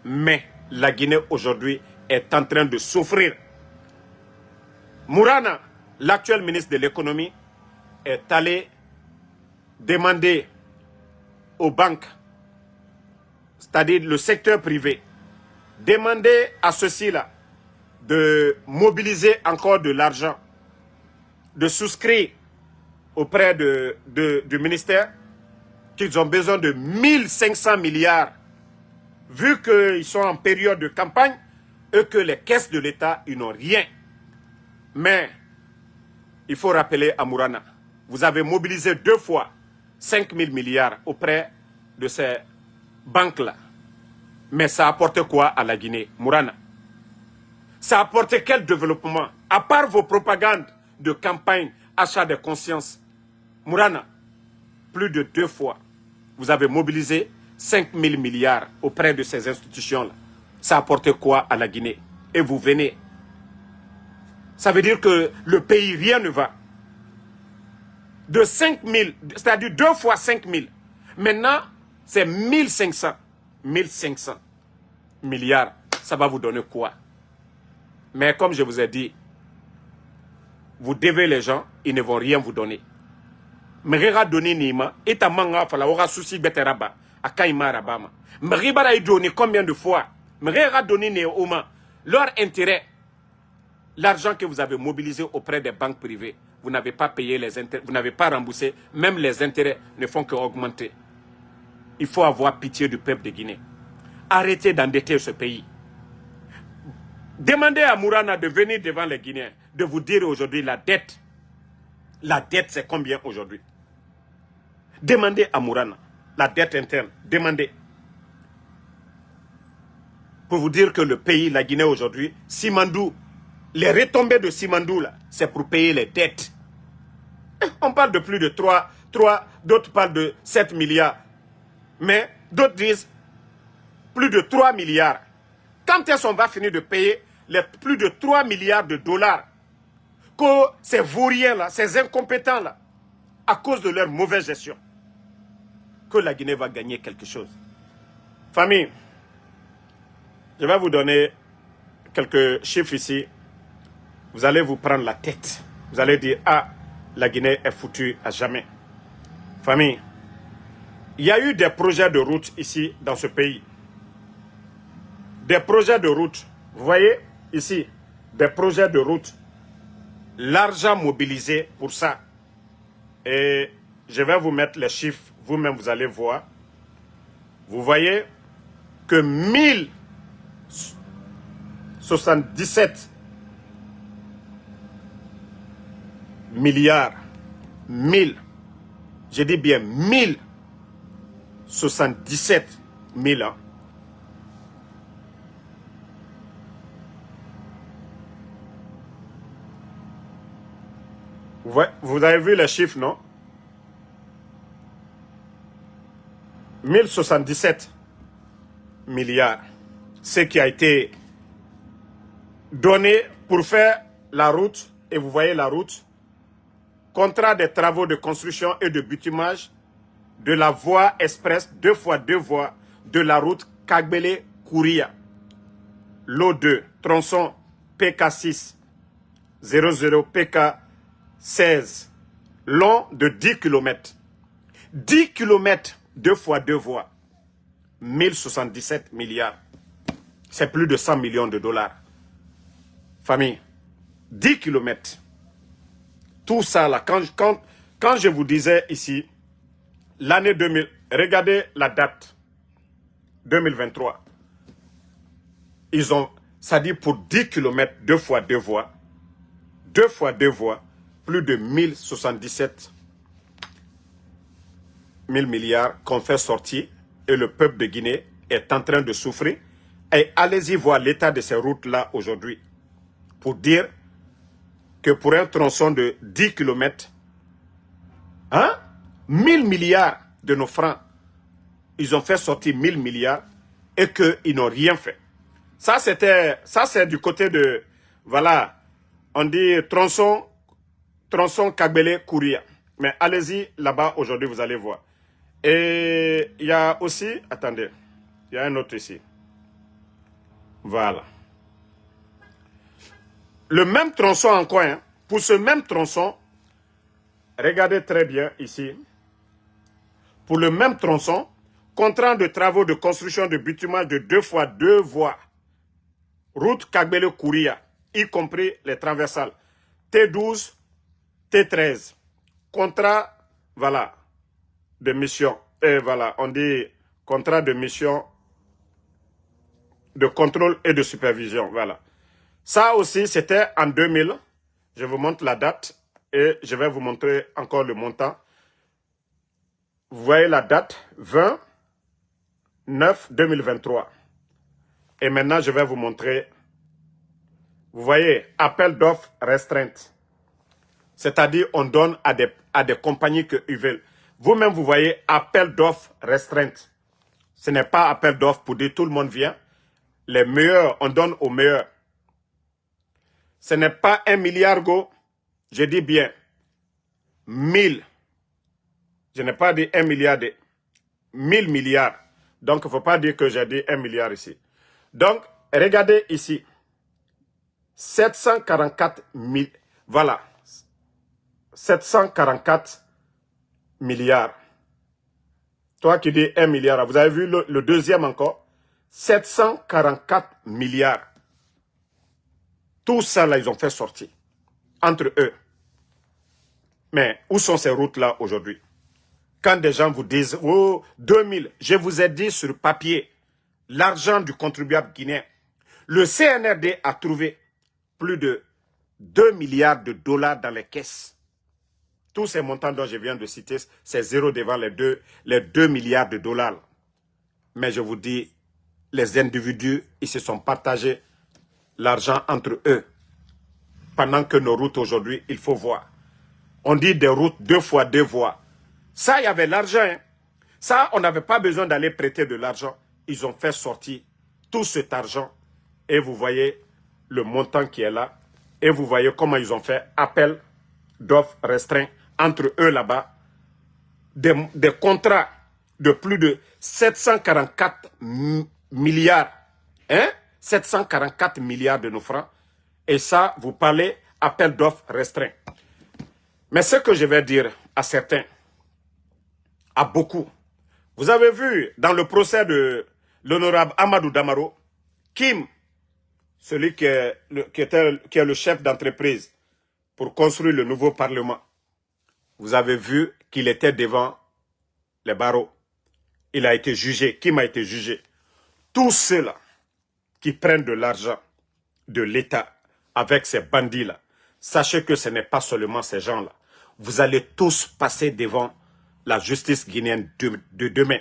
mais la Guinée aujourd'hui est en train de souffrir. Mourana, l'actuel ministre de l'économie, est allé demander aux banques, c'est-à-dire le secteur privé, demander à ceux-ci-là de mobiliser encore de l'argent, de souscrire auprès du ministère qu'ils ont besoin de 1500 milliards, vu qu'ils sont en période de campagne et que les caisses de l'État, ils n'ont rien. Mais il faut rappeler à Mourana, vous avez mobilisé 2 fois 5 000 milliards auprès de ces banques-là. Mais ça a apporté quoi à la Guinée, Mourana? Ça a apporté quel développement? À part vos propagandes de campagne, achat de conscience. Mourana, plus de 2 fois, vous avez mobilisé 5 000 milliards auprès de ces institutions-là. Ça a apporté quoi à la Guinée? Et vous venez. Ça veut dire que le pays, rien ne va. De 5 000, c'est-à-dire 2 fois 5 000. Maintenant, c'est 1500. 1500 milliards. Ça va vous donner quoi? Mais comme je vous ai dit, vous devez les gens, ils ne vont rien vous donner. Mrera donné Nima, et ta manga fala aura souci beteraba, à Kaima Rabama. Mribara donné combien de fois? Mrera donné Néoma, leur intérêt, l'argent que vous avez mobilisé auprès des banques privées, vous n'avez pas payé les intérêts, vous n'avez pas remboursé, même les intérêts ne font qu'augmenter. Il faut avoir pitié du peuple de Guinée. Arrêtez d'endetter ce pays. Demandez à Mourana de venir devant les Guinéens, de vous dire aujourd'hui la dette. La dette, c'est combien aujourd'hui? Demandez à Mourana, la dette interne, demandez. Pour vous dire que le pays, la Guinée aujourd'hui, Simandou, les retombées de Simandou, là, c'est pour payer les dettes. On parle de plus de 3, d'autres parlent de 7 milliards. Mais d'autres disent plus de 3 milliards. Quand est-ce qu'on va finir de payer les plus de 3 milliards de dollars que ces vauriens-là, ces incompétents-là, à cause de leur mauvaise gestion, que la Guinée va gagner quelque chose? Famille, je vais vous donner quelques chiffres ici. Vous allez vous prendre la tête. Vous allez dire, ah, la Guinée est foutue à jamais. Famille, il y a eu des projets de route ici, dans ce pays. Des projets de route. Vous voyez, ici, des projets de route. L'argent mobilisé pour ça. Et je vais vous mettre les chiffres. Vous-même, vous allez voir. Vous voyez que 1077 milliards. 1000. Je dis bien 1077 000 ans. Vous avez vu les chiffres, non? 1077 milliards. Ce qui a été donné pour faire la route, et vous voyez la route, contrat des travaux de construction et de bitumage de la voie express 2x2 voies de la route Kagbele-Kouria. Lot 2, tronçon PK6 00 PK16, long de 10 km. 10 km 2x2 voies. 1077 milliards. C'est plus de 100 millions de dollars. Famille, 10 km. Tout ça là, quand je vous disais ici, l'année 2000, regardez la date, 2023. Ils ont, ça dit pour 10 km, 2x2 voies, 2x2 voies, plus de 1077 000 milliards qu'on fait sortir et le peuple de Guinée est en train de souffrir. Et allez-y voir l'état de ces routes-là aujourd'hui pour dire que pour un tronçon de 10 km, 1000 milliards de nos francs, ils ont fait sortir 1000 milliards et qu'ils n'ont rien fait. Ça, c'est du côté de, voilà, on dit tronçon Kagbele-Kouria. Mais allez-y là-bas aujourd'hui, vous allez voir. Et il y a aussi, attendez, il y a un autre ici. Voilà. Le même tronçon en coin, pour ce même tronçon, regardez très bien ici. Pour le même tronçon, contrat de travaux de construction de bitumage de 2x2 voies. Route Kagbele-Kouria, y compris les traversales. T12, T13. Contrat, voilà, de mission. Et voilà, on dit contrat de mission de contrôle et de supervision. Voilà. Ça aussi, c'était en 2000. Je vous montre la date et je vais vous montrer encore le montant. Vous voyez la date, 20-9-2023. Et maintenant, je vais vous montrer, vous voyez, appel d'offres restreinte. C'est-à-dire, on donne à des compagnies qu'ils veulent. Vous-même, vous voyez, appel d'offres restreinte. Ce n'est pas appel d'offres pour dire tout le monde vient. Les meilleurs, on donne aux meilleurs. Ce n'est pas 1 milliard, go. Je dis bien 1000. Je n'ai pas dit 1 milliard, 1000 milliards. Donc, il ne faut pas dire que j'ai dit 1 milliard ici. Donc, regardez ici. 744 000. Voilà. 744 milliards. Toi qui dis 1 milliard, vous avez vu le deuxième encore? 744 milliards. Tout ça, là, ils ont fait sortir. Entre eux. Mais où sont ces routes-là aujourd'hui? Quand des gens vous disent, oh, 2000, je vous ai dit sur papier, l'argent du contribuable guinéen. Le CNRD a trouvé plus de 2 milliards de dollars dans les caisses. Tous ces montants dont je viens de citer, c'est zéro devant les 2 milliards de dollars. Mais je vous dis, les individus, ils se sont partagés l'argent entre eux. Pendant que nos routes aujourd'hui, il faut voir. On dit des routes 2x2 voies. Ça, il y avait l'argent. Hein. Ça, on n'avait pas besoin d'aller prêter de l'argent. Ils ont fait sortir tout cet argent. Et vous voyez le montant qui est là. Et vous voyez comment ils ont fait appel d'offres restreints entre eux là-bas. Des contrats de plus de 744 milliards. Hein? 744 milliards de nos francs. Et ça, vous parlez appel d'offres restreints. Mais ce que je vais dire à certains, à beaucoup, vous avez vu dans le procès de l'honorable Amadou Damaro, Kim, celui qui est le chef d'entreprise pour construire le nouveau parlement, vous avez vu qu'il était devant les barreaux. Il a été jugé. Kim a été jugé. Tous ceux-là qui prennent de l'argent de l'État avec ces bandits-là, sachez que ce n'est pas seulement ces gens-là. Vous allez tous passer devant la justice guinéenne de demain.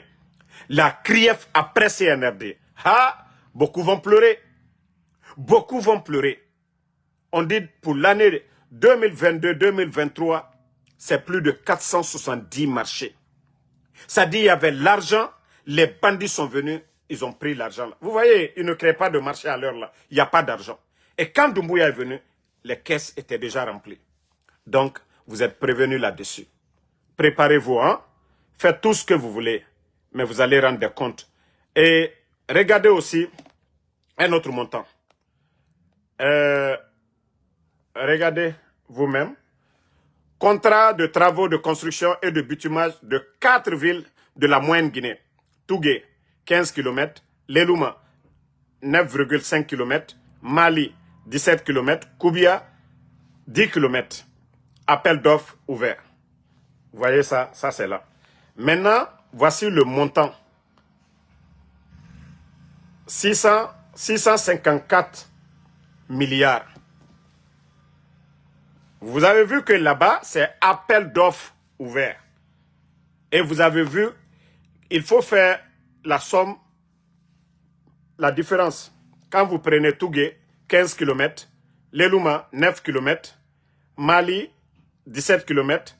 La CRIEF après CNRD. Ah, beaucoup vont pleurer. Beaucoup vont pleurer. On dit pour l'année 2022-2023, c'est plus de 470 marchés. Ça dit il y avait l'argent, les bandits sont venus, ils ont pris l'argent. Vous voyez, ils ne créent pas de marché à l'heure là. Il n'y a pas d'argent. Et quand Doumbouya est venu, les caisses étaient déjà remplies. Donc, vous êtes prévenus là-dessus. Préparez-vous, hein? Faites tout ce que vous voulez, mais vous allez rendre des comptes. Et regardez aussi un autre montant. Regardez vous-même. Contrat de travaux de construction et de bitumage de 4 villes de la moyenne Guinée. Tougué, 15 km. Lelouma, 9,5 km. Mali, 17 km. Koubia, 10 km. Appel d'offres ouvert. Vous voyez ça? Ça, c'est là. Maintenant, voici le montant. 654 milliards. Vous avez vu que là-bas, c'est appel d'offres ouvert. Et vous avez vu, il faut faire la somme, la différence. Quand vous prenez Tougué, 15 km, Lelouma, 9 km, Mali, 17 km,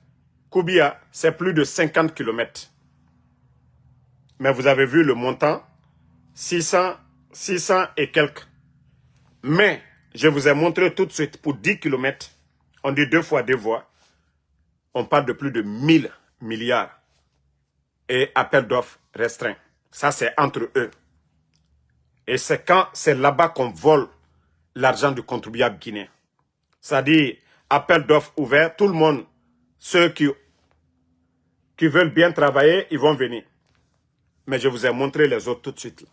Koubia, c'est plus de 50 km. Mais vous avez vu le montant, 600 et quelques. Mais, je vous ai montré tout de suite, pour 10 km, on dit 2 fois 2 voies, on parle de plus de 1000 milliards. Et appel d'offres restreint. Ça, c'est entre eux. Et c'est quand c'est là-bas qu'on vole l'argent du contribuable guinéen. C'est-à-dire, appel d'offres ouvert, tout le monde, ceux qui veulent bien travailler, ils vont venir. Mais je vous ai montré les autres tout de suite. Là.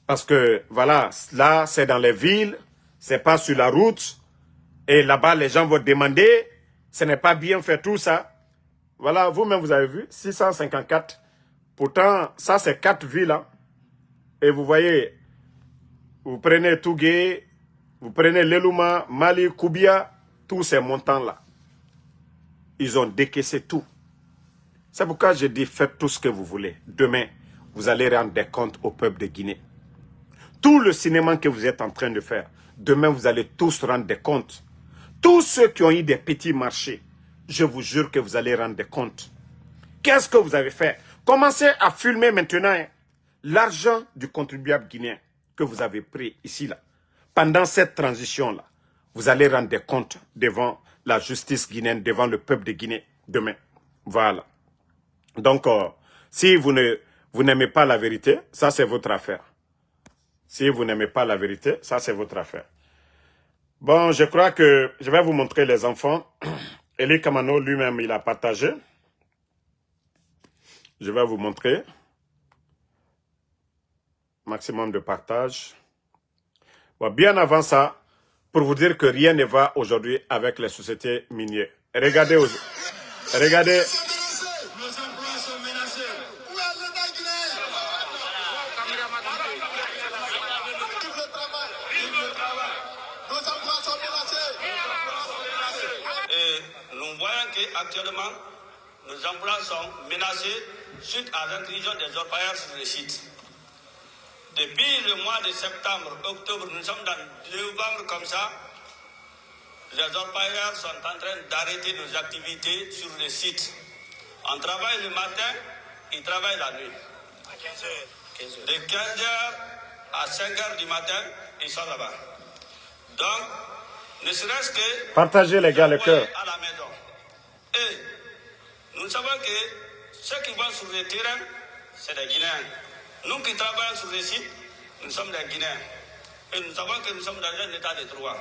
Parce que, voilà, là, c'est dans les villes, c'est pas sur la route. Et là-bas, les gens vont demander, ce n'est pas bien fait tout ça. Voilà, vous-même, vous avez vu, 654. Pourtant, ça, c'est 4 villes. Hein. Et vous voyez, vous prenez Tougué, vous prenez Lelouma, Mali, Koubia, tous ces montants-là. Ils ont décaissé tout. C'est pourquoi je dis, faites tout ce que vous voulez. Demain, vous allez rendre des comptes au peuple de Guinée. Tout le cinéma que vous êtes en train de faire, demain, vous allez tous rendre des comptes. Tous ceux qui ont eu des petits marchés, je vous jure que vous allez rendre des comptes. Qu'est-ce que vous avez fait? Commencez à filmer maintenant hein, l'argent du contribuable guinéen que vous avez pris ici, là. Pendant cette transition-là, vous allez rendre des comptes devant la justice guinéenne, devant le peuple de Guinée demain. Voilà. Donc, si vous n'aimez pas la vérité, ça c'est votre affaire. Si vous n'aimez pas la vérité, ça c'est votre affaire. Bon, je crois que je vais vous montrer les enfants. Eli Kamano lui-même, il a partagé. Je vais vous montrer. Maximum de partage. Bon, bien avant ça, pour vous dire que rien ne va aujourd'hui avec les sociétés minières. Regardez. Regardez.
Actuellement, nos emplois sont menacés suite à l'intrusion des orpailleurs sur le site. Depuis le mois de septembre, octobre, nous sommes dans novembre comme ça. Les orpailleurs sont en train d'arrêter nos activités sur le site. On travaille le matin, ils travaillent la nuit. De 15h à 5h du matin, ils sont là-bas. Donc, ne serait-ce que...
Partagez les gars le cœur.
À la maison. Et nous savons que ceux qui vont sur le terrain, c'est des Guinéens. Nous qui travaillons sur le site, nous sommes des Guinéens. Et nous savons que nous sommes dans un état de droit.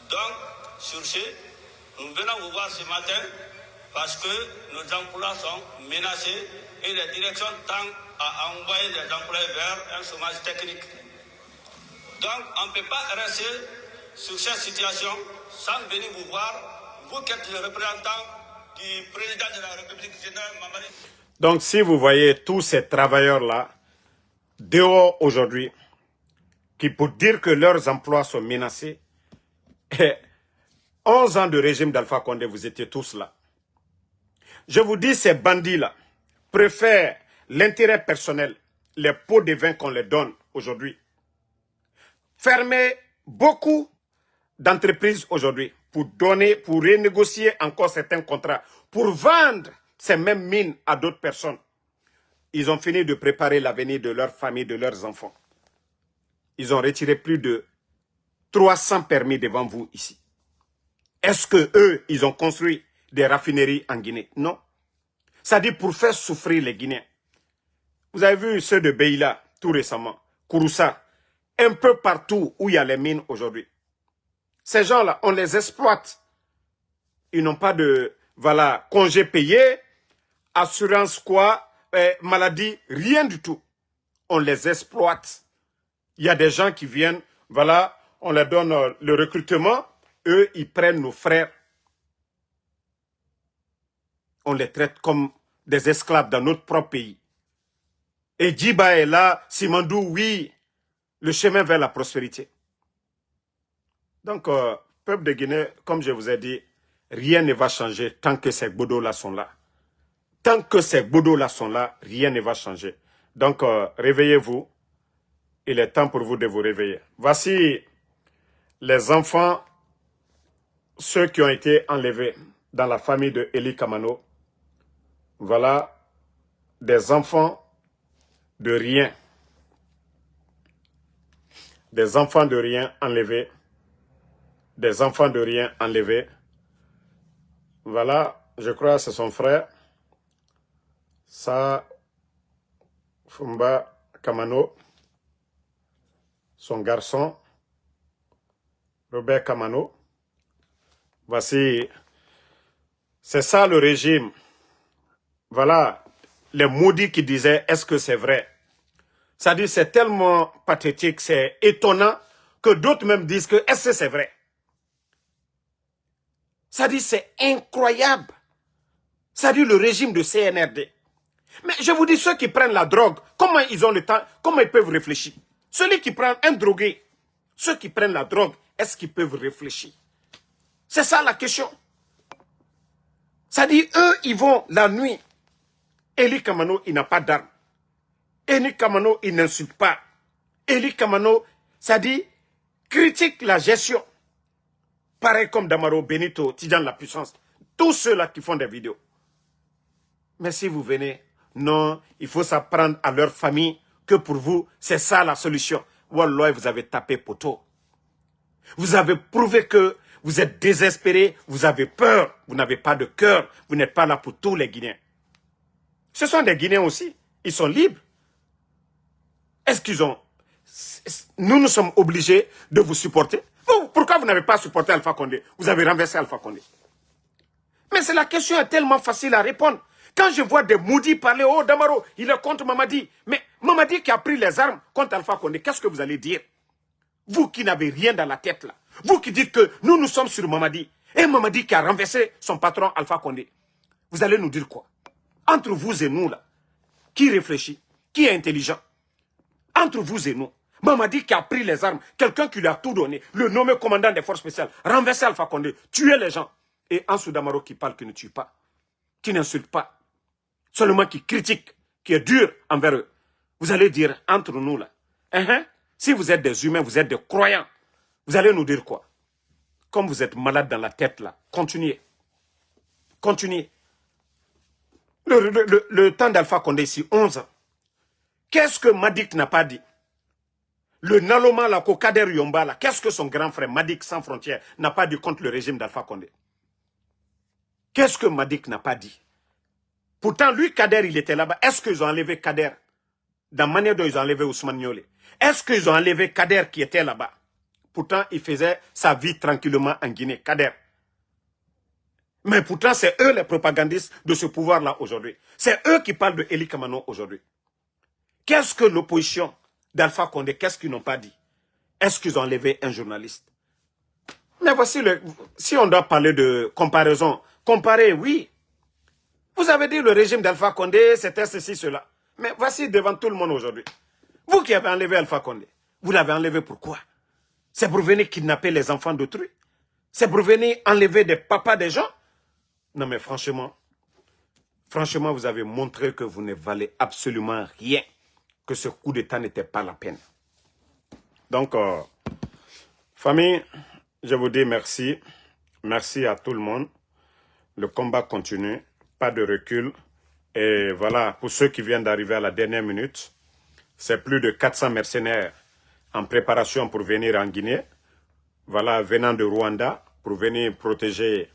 Donc, sur ce, nous venons vous voir ce matin parce que nos emplois sont menacés et la direction tend à envoyer les employés vers un chômage technique. Donc, on ne peut pas rester sur cette situation sans venir vous voir, vous qui êtes le représentant du président de la République générale Mamadi.
Donc, si vous voyez tous ces travailleurs-là, dehors aujourd'hui, qui pour dire que leurs emplois sont menacés, 11 ans de régime d'Alpha Condé, vous étiez tous là. Je vous dis, ces bandits-là préfèrent l'intérêt personnel, les pots de vin qu'on leur donne aujourd'hui. Fermer beaucoup d'entreprises aujourd'hui pour donner, pour renégocier encore certains contrats, pour vendre ces mêmes mines à d'autres personnes. Ils ont fini de préparer l'avenir de leur famille, de leurs enfants. Ils ont retiré plus de 300 permis devant vous ici. Est-ce que eux, ils ont construit des raffineries en Guinée? Non. Ça dit pour faire souffrir les Guinéens. Vous avez vu ceux de Beila, tout récemment, Kouroussa, un peu partout où il y a les mines aujourd'hui. Ces gens-là, on les exploite. Ils n'ont pas de, voilà, congé payé, assurance quoi, maladie, rien du tout. On les exploite. Il y a des gens qui viennent, voilà, on leur donne le recrutement, eux, ils prennent nos frères. On les traite comme des esclaves dans notre propre pays. Et Djiba est là, Simandou, oui, le chemin vers la prospérité. Donc, peuple de Guinée, comme je vous ai dit, rien ne va changer tant que ces Bodos-là sont là. Tant que ces Bodos-là sont là, rien ne va changer. Donc, réveillez-vous. Il est temps pour vous de vous réveiller. Voici les enfants, ceux qui ont été enlevés dans la famille de Eli Kamano. Voilà des enfants de rien. Des enfants de rien enlevés. Des enfants de rien enlevés. Voilà, je crois que c'est son frère. Ça, Fumba Kamano. Son garçon, Robert Kamano. Voici, c'est ça le régime. Voilà, les maudits qui disaient, est-ce que c'est vrai? Ça dit, c'est tellement pathétique, c'est étonnant, que d'autres même disent que, est-ce que c'est vrai? Ça dit, c'est incroyable. Ça dit, le régime de CNRD. Mais je vous dis, ceux qui prennent la drogue, comment ils ont le temps, comment ils peuvent réfléchir? Celui qui prend un drogué, ceux qui prennent la drogue, est-ce qu'ils peuvent réfléchir? C'est ça la question. Ça dit, eux, ils vont la nuit. Eli Kamano, il n'a pas d'armes. Eli Kamano, il n'insulte pas. Eli Kamano, ça dit, critique la gestion. Pareil comme Damaro, Benito, Tidjan la puissance. Tous ceux-là qui font des vidéos. Mais si vous venez, non, il faut s'apprendre à leur famille que pour vous, c'est ça la solution. Wallah, vous avez tapé poteau. Vous avez prouvé que vous êtes désespéré, vous avez peur, vous n'avez pas de cœur, vous n'êtes pas là pour tous les Guinéens. Ce sont des Guinéens aussi, ils sont libres. Est-ce qu'ils ont... Nous sommes obligés de vous supporter. Pourquoi vous n'avez pas supporté Alpha Condé? Vous avez renversé Alpha Condé. Mais la question est tellement facile à répondre. Quand je vois des maudits parler, oh Damaro, il est contre Mamadi. Mais Mamadi qui a pris les armes contre Alpha Condé, qu'est-ce que vous allez dire? Vous qui n'avez rien dans la tête là. Vous qui dites que nous sommes sur Mamadi. Et Mamadi qui a renversé son patron Alpha Condé. Vous allez nous dire quoi? Entre vous et nous là, qui réfléchit? Qui est intelligent? Entre vous et nous. Mamadi qui a pris les armes, quelqu'un qui lui a tout donné, le nommé commandant des forces spéciales, renversé Alpha Condé, tuer les gens. Et Ansou Damaro qui parle, qui ne tue pas, qui n'insulte pas. Seulement qui critique, qui est dur envers eux. Vous allez dire, entre nous là, si vous êtes des humains, vous êtes des croyants, vous allez nous dire quoi? Comme vous êtes malade dans la tête là, continuez. Continuez. Le temps d'Alpha Condé ici, 11 ans. Qu'est-ce que Madik n'a pas dit? Le Naloma, la Kader Yomba, là, qu'est-ce que son grand frère Madik sans frontières n'a pas dit contre le régime d'Alpha Condé? Qu'est-ce que Madik n'a pas dit? Pourtant, lui, Kader, il était là-bas. Est-ce qu'ils ont enlevé Kader? Dans la manière dont ils ont enlevé Ousmane Niolé. Est-ce qu'ils ont enlevé Kader qui était là-bas? Pourtant, il faisait sa vie tranquillement en Guinée, Kader. Mais pourtant, c'est eux les propagandistes de ce pouvoir-là aujourd'hui. C'est eux qui parlent de Eli Kamano aujourd'hui. Qu'est-ce que l'opposition d'Alpha Condé, qu'est-ce qu'ils n'ont pas dit? Est-ce qu'ils ont enlevé un journaliste? Mais voici, si on doit parler de comparaison, comparer, oui. Vous avez dit le régime d'Alpha Condé, c'était ceci, cela. Mais voici devant tout le monde aujourd'hui. Vous qui avez enlevé Alpha Condé, vous l'avez enlevé pourquoi? C'est pour venir kidnapper les enfants d'autrui? C'est pour venir enlever des papas des gens? Non mais franchement, vous avez montré que vous ne valez absolument rien, que ce coup d'État n'était pas la peine. Donc, famille, je vous dis merci. Merci à tout le monde. Le combat continue, pas de recul. Et voilà, pour ceux qui viennent d'arriver à la dernière minute, c'est plus de 400 mercenaires en préparation pour venir en Guinée. Voilà, venant de Rwanda, pour venir protéger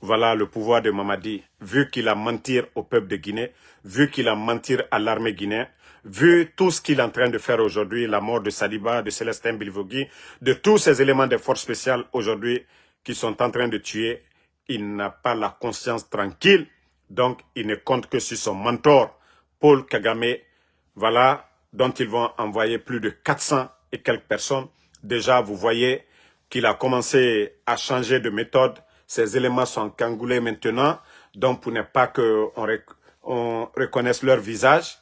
voilà, le pouvoir de Mamadi, vu qu'il a menti au peuple de Guinée, vu qu'il a menti à l'armée guinéenne, vu tout ce qu'il est en train de faire aujourd'hui, la mort de Saliba, de Célestin Bilvogui, de tous ces éléments des forces spéciales aujourd'hui qui sont en train de tuer, il n'a pas la conscience tranquille, donc il ne compte que sur son mentor, Paul Kagame, voilà, dont ils vont envoyer plus de 400 et quelques personnes. Déjà, vous voyez qu'il a commencé à changer de méthode. Ces éléments sont cagoulés maintenant, donc pour ne pas qu'on reconnaisse leur visage.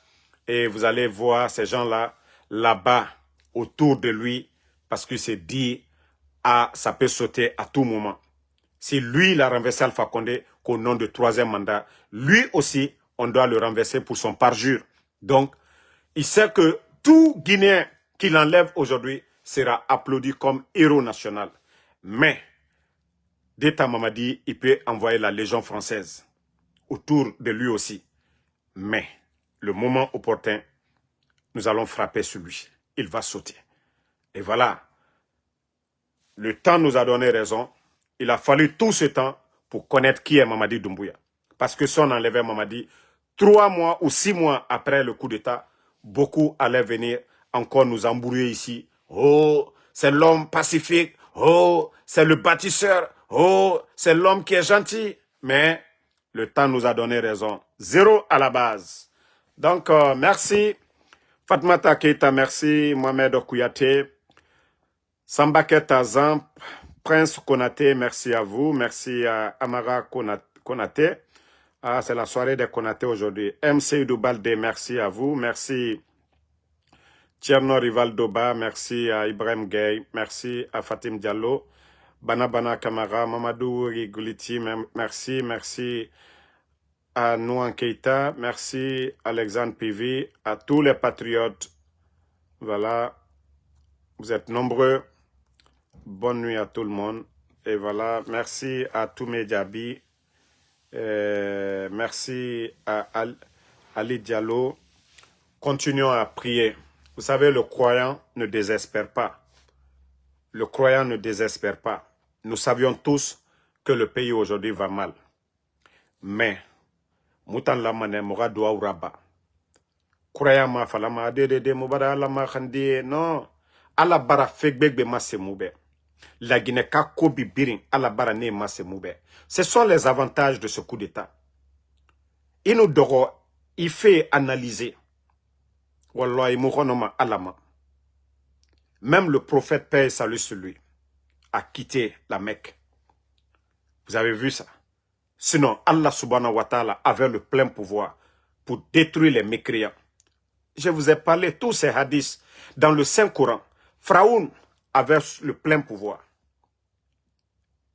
Et vous allez voir ces gens-là, là-bas, autour de lui, parce qu'il s'est dit, ah, ça peut sauter à tout moment. Si lui, il a renversé Alpha Condé qu'au nom du 3e mandat, lui aussi, on doit le renverser pour son parjure. Donc, il sait que tout Guinéen qu'il enlève aujourd'hui sera applaudi comme héros national. Mais, d'État Mamadi, il peut envoyer la Légion française autour de lui aussi. Mais, le moment opportun, nous allons frapper sur lui. Il va sauter. Et voilà. Le temps nous a donné raison. Il a fallu tout ce temps pour connaître qui est Mamadi Doumbouya. Parce que si on enlevait Mamadi, 3 mois ou 6 mois après le coup d'État, beaucoup allaient venir encore nous embrouiller ici. Oh, c'est l'homme pacifique. Oh, c'est le bâtisseur. Oh, c'est l'homme qui est gentil. Mais le temps nous a donné raison. 0 à la base. Donc, merci. Fatmata Keita, merci. Mohamed Okouyaté. Sambaket Azam. Prince Konaté, merci à vous. Merci à Amara Konaté. Ah, c'est la soirée des Konaté aujourd'hui. MC Doubalde, merci à vous. Merci Tcherno Rivaldoba, merci à Ibrahim Gay, merci à Fatim Diallo, Bana Kamara, Mamadou Riguliti, merci, merci à Nouan Keita, merci Alexandre Pivi, à tous les patriotes. Voilà, vous êtes nombreux. Bonne nuit à tout le monde. Et voilà, merci à Toumé Diaby, merci à Ali Diallo. Continuons à prier. Vous savez, le croyant ne désespère pas. Le croyant ne désespère pas. Nous savions tous que le pays aujourd'hui va mal. Mais, Moutan Lamane Moura Doua Uraba. Croyant ma falama de Moubada Lama Khandi, non. Ala bara fegbegbe masse moube. La Guinée ka kobi birin ala bara ne masse moube. Ce sont les avantages de ce coup d'État. Il nous doit, il fait analyser. Wallahi mouronoma alama. Même le prophète paix et salut sur lui a quitté la Mecque. Vous avez vu ça? Sinon, Allah subhanahu wa ta'ala avait le plein pouvoir pour détruire les mécréants. Je vous ai parlé de tous ces hadiths dans le Saint-Coran. Pharaon avait le plein pouvoir.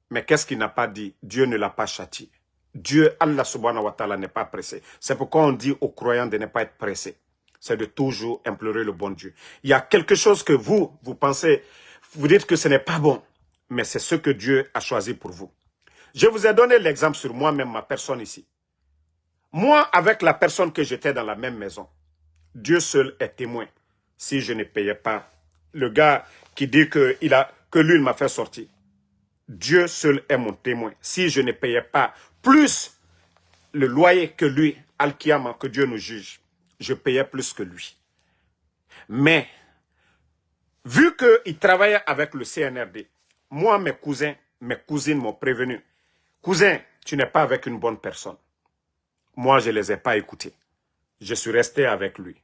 Mais qu'est-ce qu'il n'a pas dit? Dieu ne l'a pas châtié. Dieu, Allah subhanahu wa ta'ala, n'est pas pressé. C'est pourquoi on dit aux croyants de ne pas être pressés. C'est de toujours implorer le bon Dieu. Il y a quelque chose que vous pensez, vous dites que ce n'est pas bon, mais c'est ce que Dieu a choisi pour vous. Je vous ai donné l'exemple sur moi-même, ma personne ici. Moi, avec la personne que j'étais dans la même maison, Dieu seul est témoin. Si je ne payais pas, le gars qui dit que lui, il m'a fait sortir, Dieu seul est mon témoin. Si je ne payais pas plus le loyer que lui, Al-Kiyama, que Dieu nous juge, je payais plus que lui. Mais, vu qu'il travaillait avec le CNRD, moi, mes cousins, mes cousines m'ont prévenu. Cousin, tu n'es pas avec une bonne personne. Moi, je ne les ai pas écoutés. Je suis resté avec lui.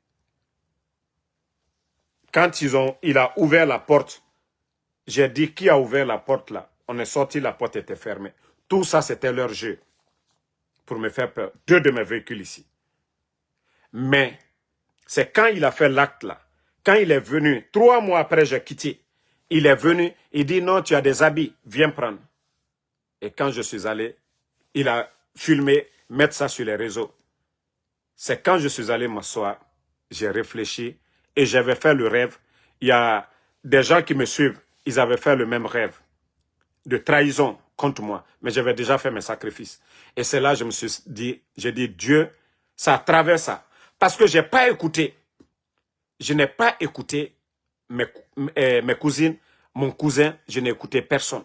Quand il a ouvert la porte, j'ai dit qui a ouvert la porte là? On est sorti, la porte était fermée. Tout ça, c'était leur jeu pour me faire peur. 2 de mes véhicules ici. Mais c'est quand il a fait l'acte là, quand il est venu, 3 mois après j'ai quitté, il est venu, il dit non, tu as des habits, viens prendre. Et quand je suis allé, il a filmé, mettre ça sur les réseaux. C'est quand je suis allé m'asseoir, j'ai réfléchi et j'avais fait le rêve. Il y a des gens qui me suivent, ils avaient fait le même rêve de trahison contre moi. Mais j'avais déjà fait mes sacrifices. Et c'est là que je me suis dit, j'ai dit, Dieu, c'est à travers ça. Parce que je n'ai pas écouté. Je n'ai pas écouté mes cousines, mon cousin, je n'ai écouté personne.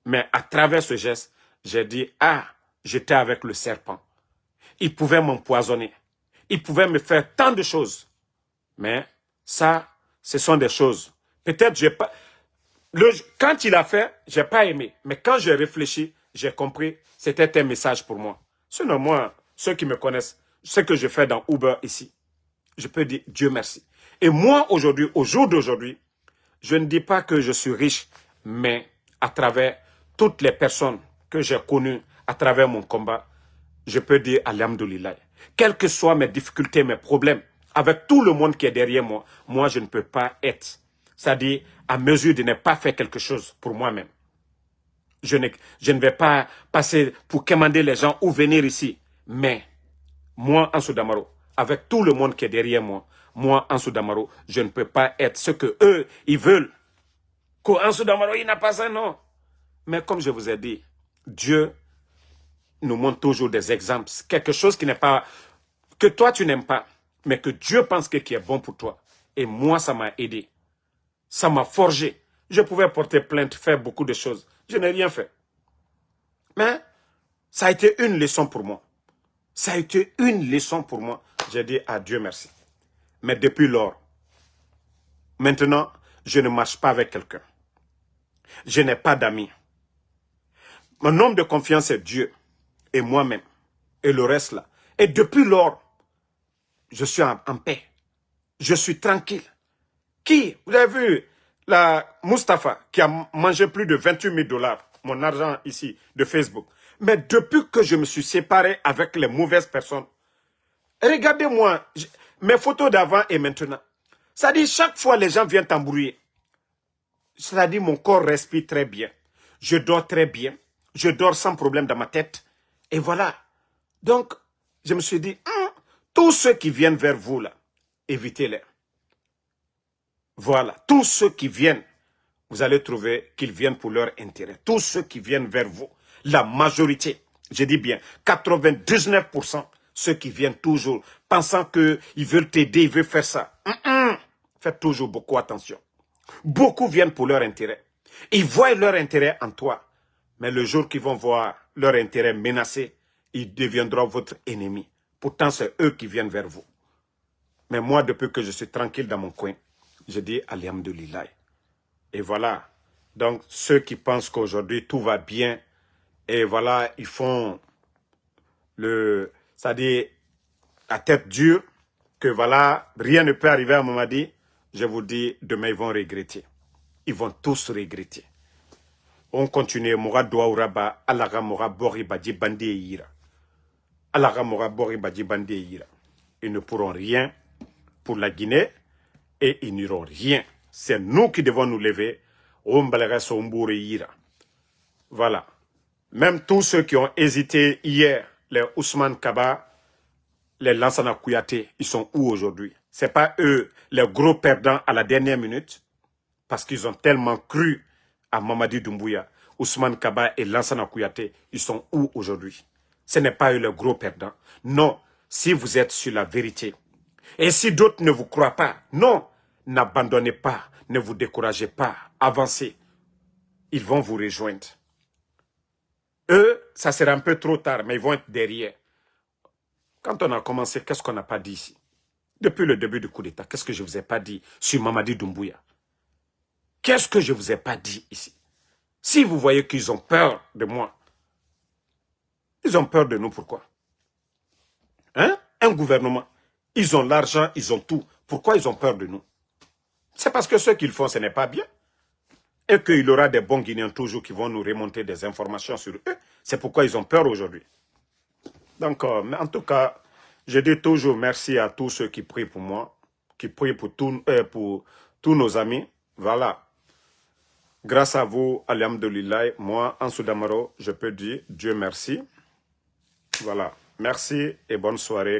Mais à travers ce geste, j'ai dit, ah, j'étais avec le serpent. Il pouvait m'empoisonner. Il pouvait me faire tant de choses. Mais ça, ce sont des choses. Peut-être j'ai pas... Quand il a fait, j'ai pas aimé. Mais quand j'ai réfléchi, j'ai compris, c'était un message pour moi. Sinon, moi, ceux qui me connaissent, ce que je fais dans Uber ici, je peux dire Dieu merci. Et moi, aujourd'hui, au jour d'aujourd'hui, je ne dis pas que je suis riche, mais à travers toutes les personnes que j'ai connues à travers mon combat, je peux dire Alhamdoulilah. Quelles que soient mes difficultés, mes problèmes, avec tout le monde qui est derrière moi, moi, je ne peux pas être. C'est-à-dire, à mesure de ne pas faire quelque chose pour moi-même. Je ne vais pas passer pour commander les gens ou venir ici. Mais, moi, Ansou Damaro, avec tout le monde qui est derrière moi, moi, Ansou Damaro, je ne peux pas être ce que eux, ils veulent. Ansou Damaro, il n'a pas ça, non. Mais comme je vous ai dit, Dieu nous montre toujours des exemples. Quelque chose qui n'est pas, que toi tu n'aimes pas, mais que Dieu pense que qui est bon pour toi. Et moi, ça m'a aidé. Ça m'a forgé. Je pouvais porter plainte, faire beaucoup de choses. Je n'ai rien fait. Mais ça a été une leçon pour moi. Ça a été une leçon pour moi. J'ai dit à Dieu merci. Mais depuis lors, maintenant, je ne marche pas avec quelqu'un. Je n'ai pas d'amis. Mon homme de confiance est Dieu et moi-même. Et le reste là. Et depuis lors, je suis en paix. Je suis tranquille. Qui, vous avez vu, la Mustapha, qui a mangé plus de 28 000 $, mon argent ici, de Facebook. Mais depuis que je me suis séparé avec les mauvaises personnes, regardez-moi, mes photos d'avant et maintenant. C'est-à-dire, chaque fois les gens viennent t'embrouiller. C'est-à-dire, mon corps respire très bien. Je dors très bien. Je dors sans problème dans ma tête. Et voilà. Donc, je me suis dit, tous ceux qui viennent vers vous, là, évitez-les. Voilà. Tous ceux qui viennent, vous allez trouver qu'ils viennent pour leur intérêt. Tous ceux qui viennent vers vous, la majorité, je dis bien, 99%, ceux qui viennent toujours, pensant qu'ils veulent t'aider, ils veulent faire ça. Faites toujours beaucoup attention. Beaucoup viennent pour leur intérêt. Ils voient leur intérêt en toi. Mais le jour qu'ils vont voir leur intérêt menacé, ils deviendront votre ennemi. Pourtant, c'est eux qui viennent vers vous. Mais moi, depuis que je suis tranquille dans mon coin, je dis Alhamdoulilah. Et voilà. Donc, ceux qui pensent qu'aujourd'hui tout va bien, et voilà, ils font c'est-à-dire, à tête dure, que voilà, rien ne peut arriver à Mamadi, je vous dis, demain ils vont regretter. Ils vont tous regretter. On continue. Moura Douaouraba, Alaga Moura Bori Badji Bandi et Ira. Alaga Moura Bori Badji Bandi et Ira. Ils ne pourront rien pour la Guinée et ils n'iront rien. C'est nous qui devons nous lever. Voilà. Même tous ceux qui ont hésité hier, les Ousmane Kaba, les Lansana Kouyaté, ils sont où aujourd'hui? Ce n'est pas eux les gros perdants à la dernière minute, parce qu'ils ont tellement cru à Mamadi Doumbouya. Ousmane Kaba et Lansana Kouyaté, ils sont où aujourd'hui? Ce n'est pas eux les gros perdants. Non, si vous êtes sur la vérité. Et si d'autres ne vous croient pas, non, n'abandonnez pas, ne vous découragez pas, avancez. Ils vont vous rejoindre. Eux, ça sera un peu trop tard, mais ils vont être derrière. Quand on a commencé, qu'est-ce qu'on n'a pas dit ici? Depuis le début du coup d'État, qu'est-ce que je ne vous ai pas dit sur Mamadi Doumbouya? Qu'est-ce que je ne vous ai pas dit ici? Si vous voyez qu'ils ont peur de moi, ils ont peur de nous, pourquoi? Hein? Un gouvernement, ils ont l'argent, ils ont tout. Pourquoi ils ont peur de nous? C'est parce que ce qu'ils font, ce n'est pas bien. Et qu'il y aura des bons Guinéens toujours qui vont nous remonter des informations sur eux. C'est pourquoi ils ont peur aujourd'hui. Donc, mais en tout cas, je dis toujours merci à tous ceux qui prient pour moi, qui prient pour tous nos amis. Voilà. Grâce à vous, alhamdoulilah, moi, Ansou Damaro, je peux dire Dieu merci. Voilà. Merci et bonne soirée.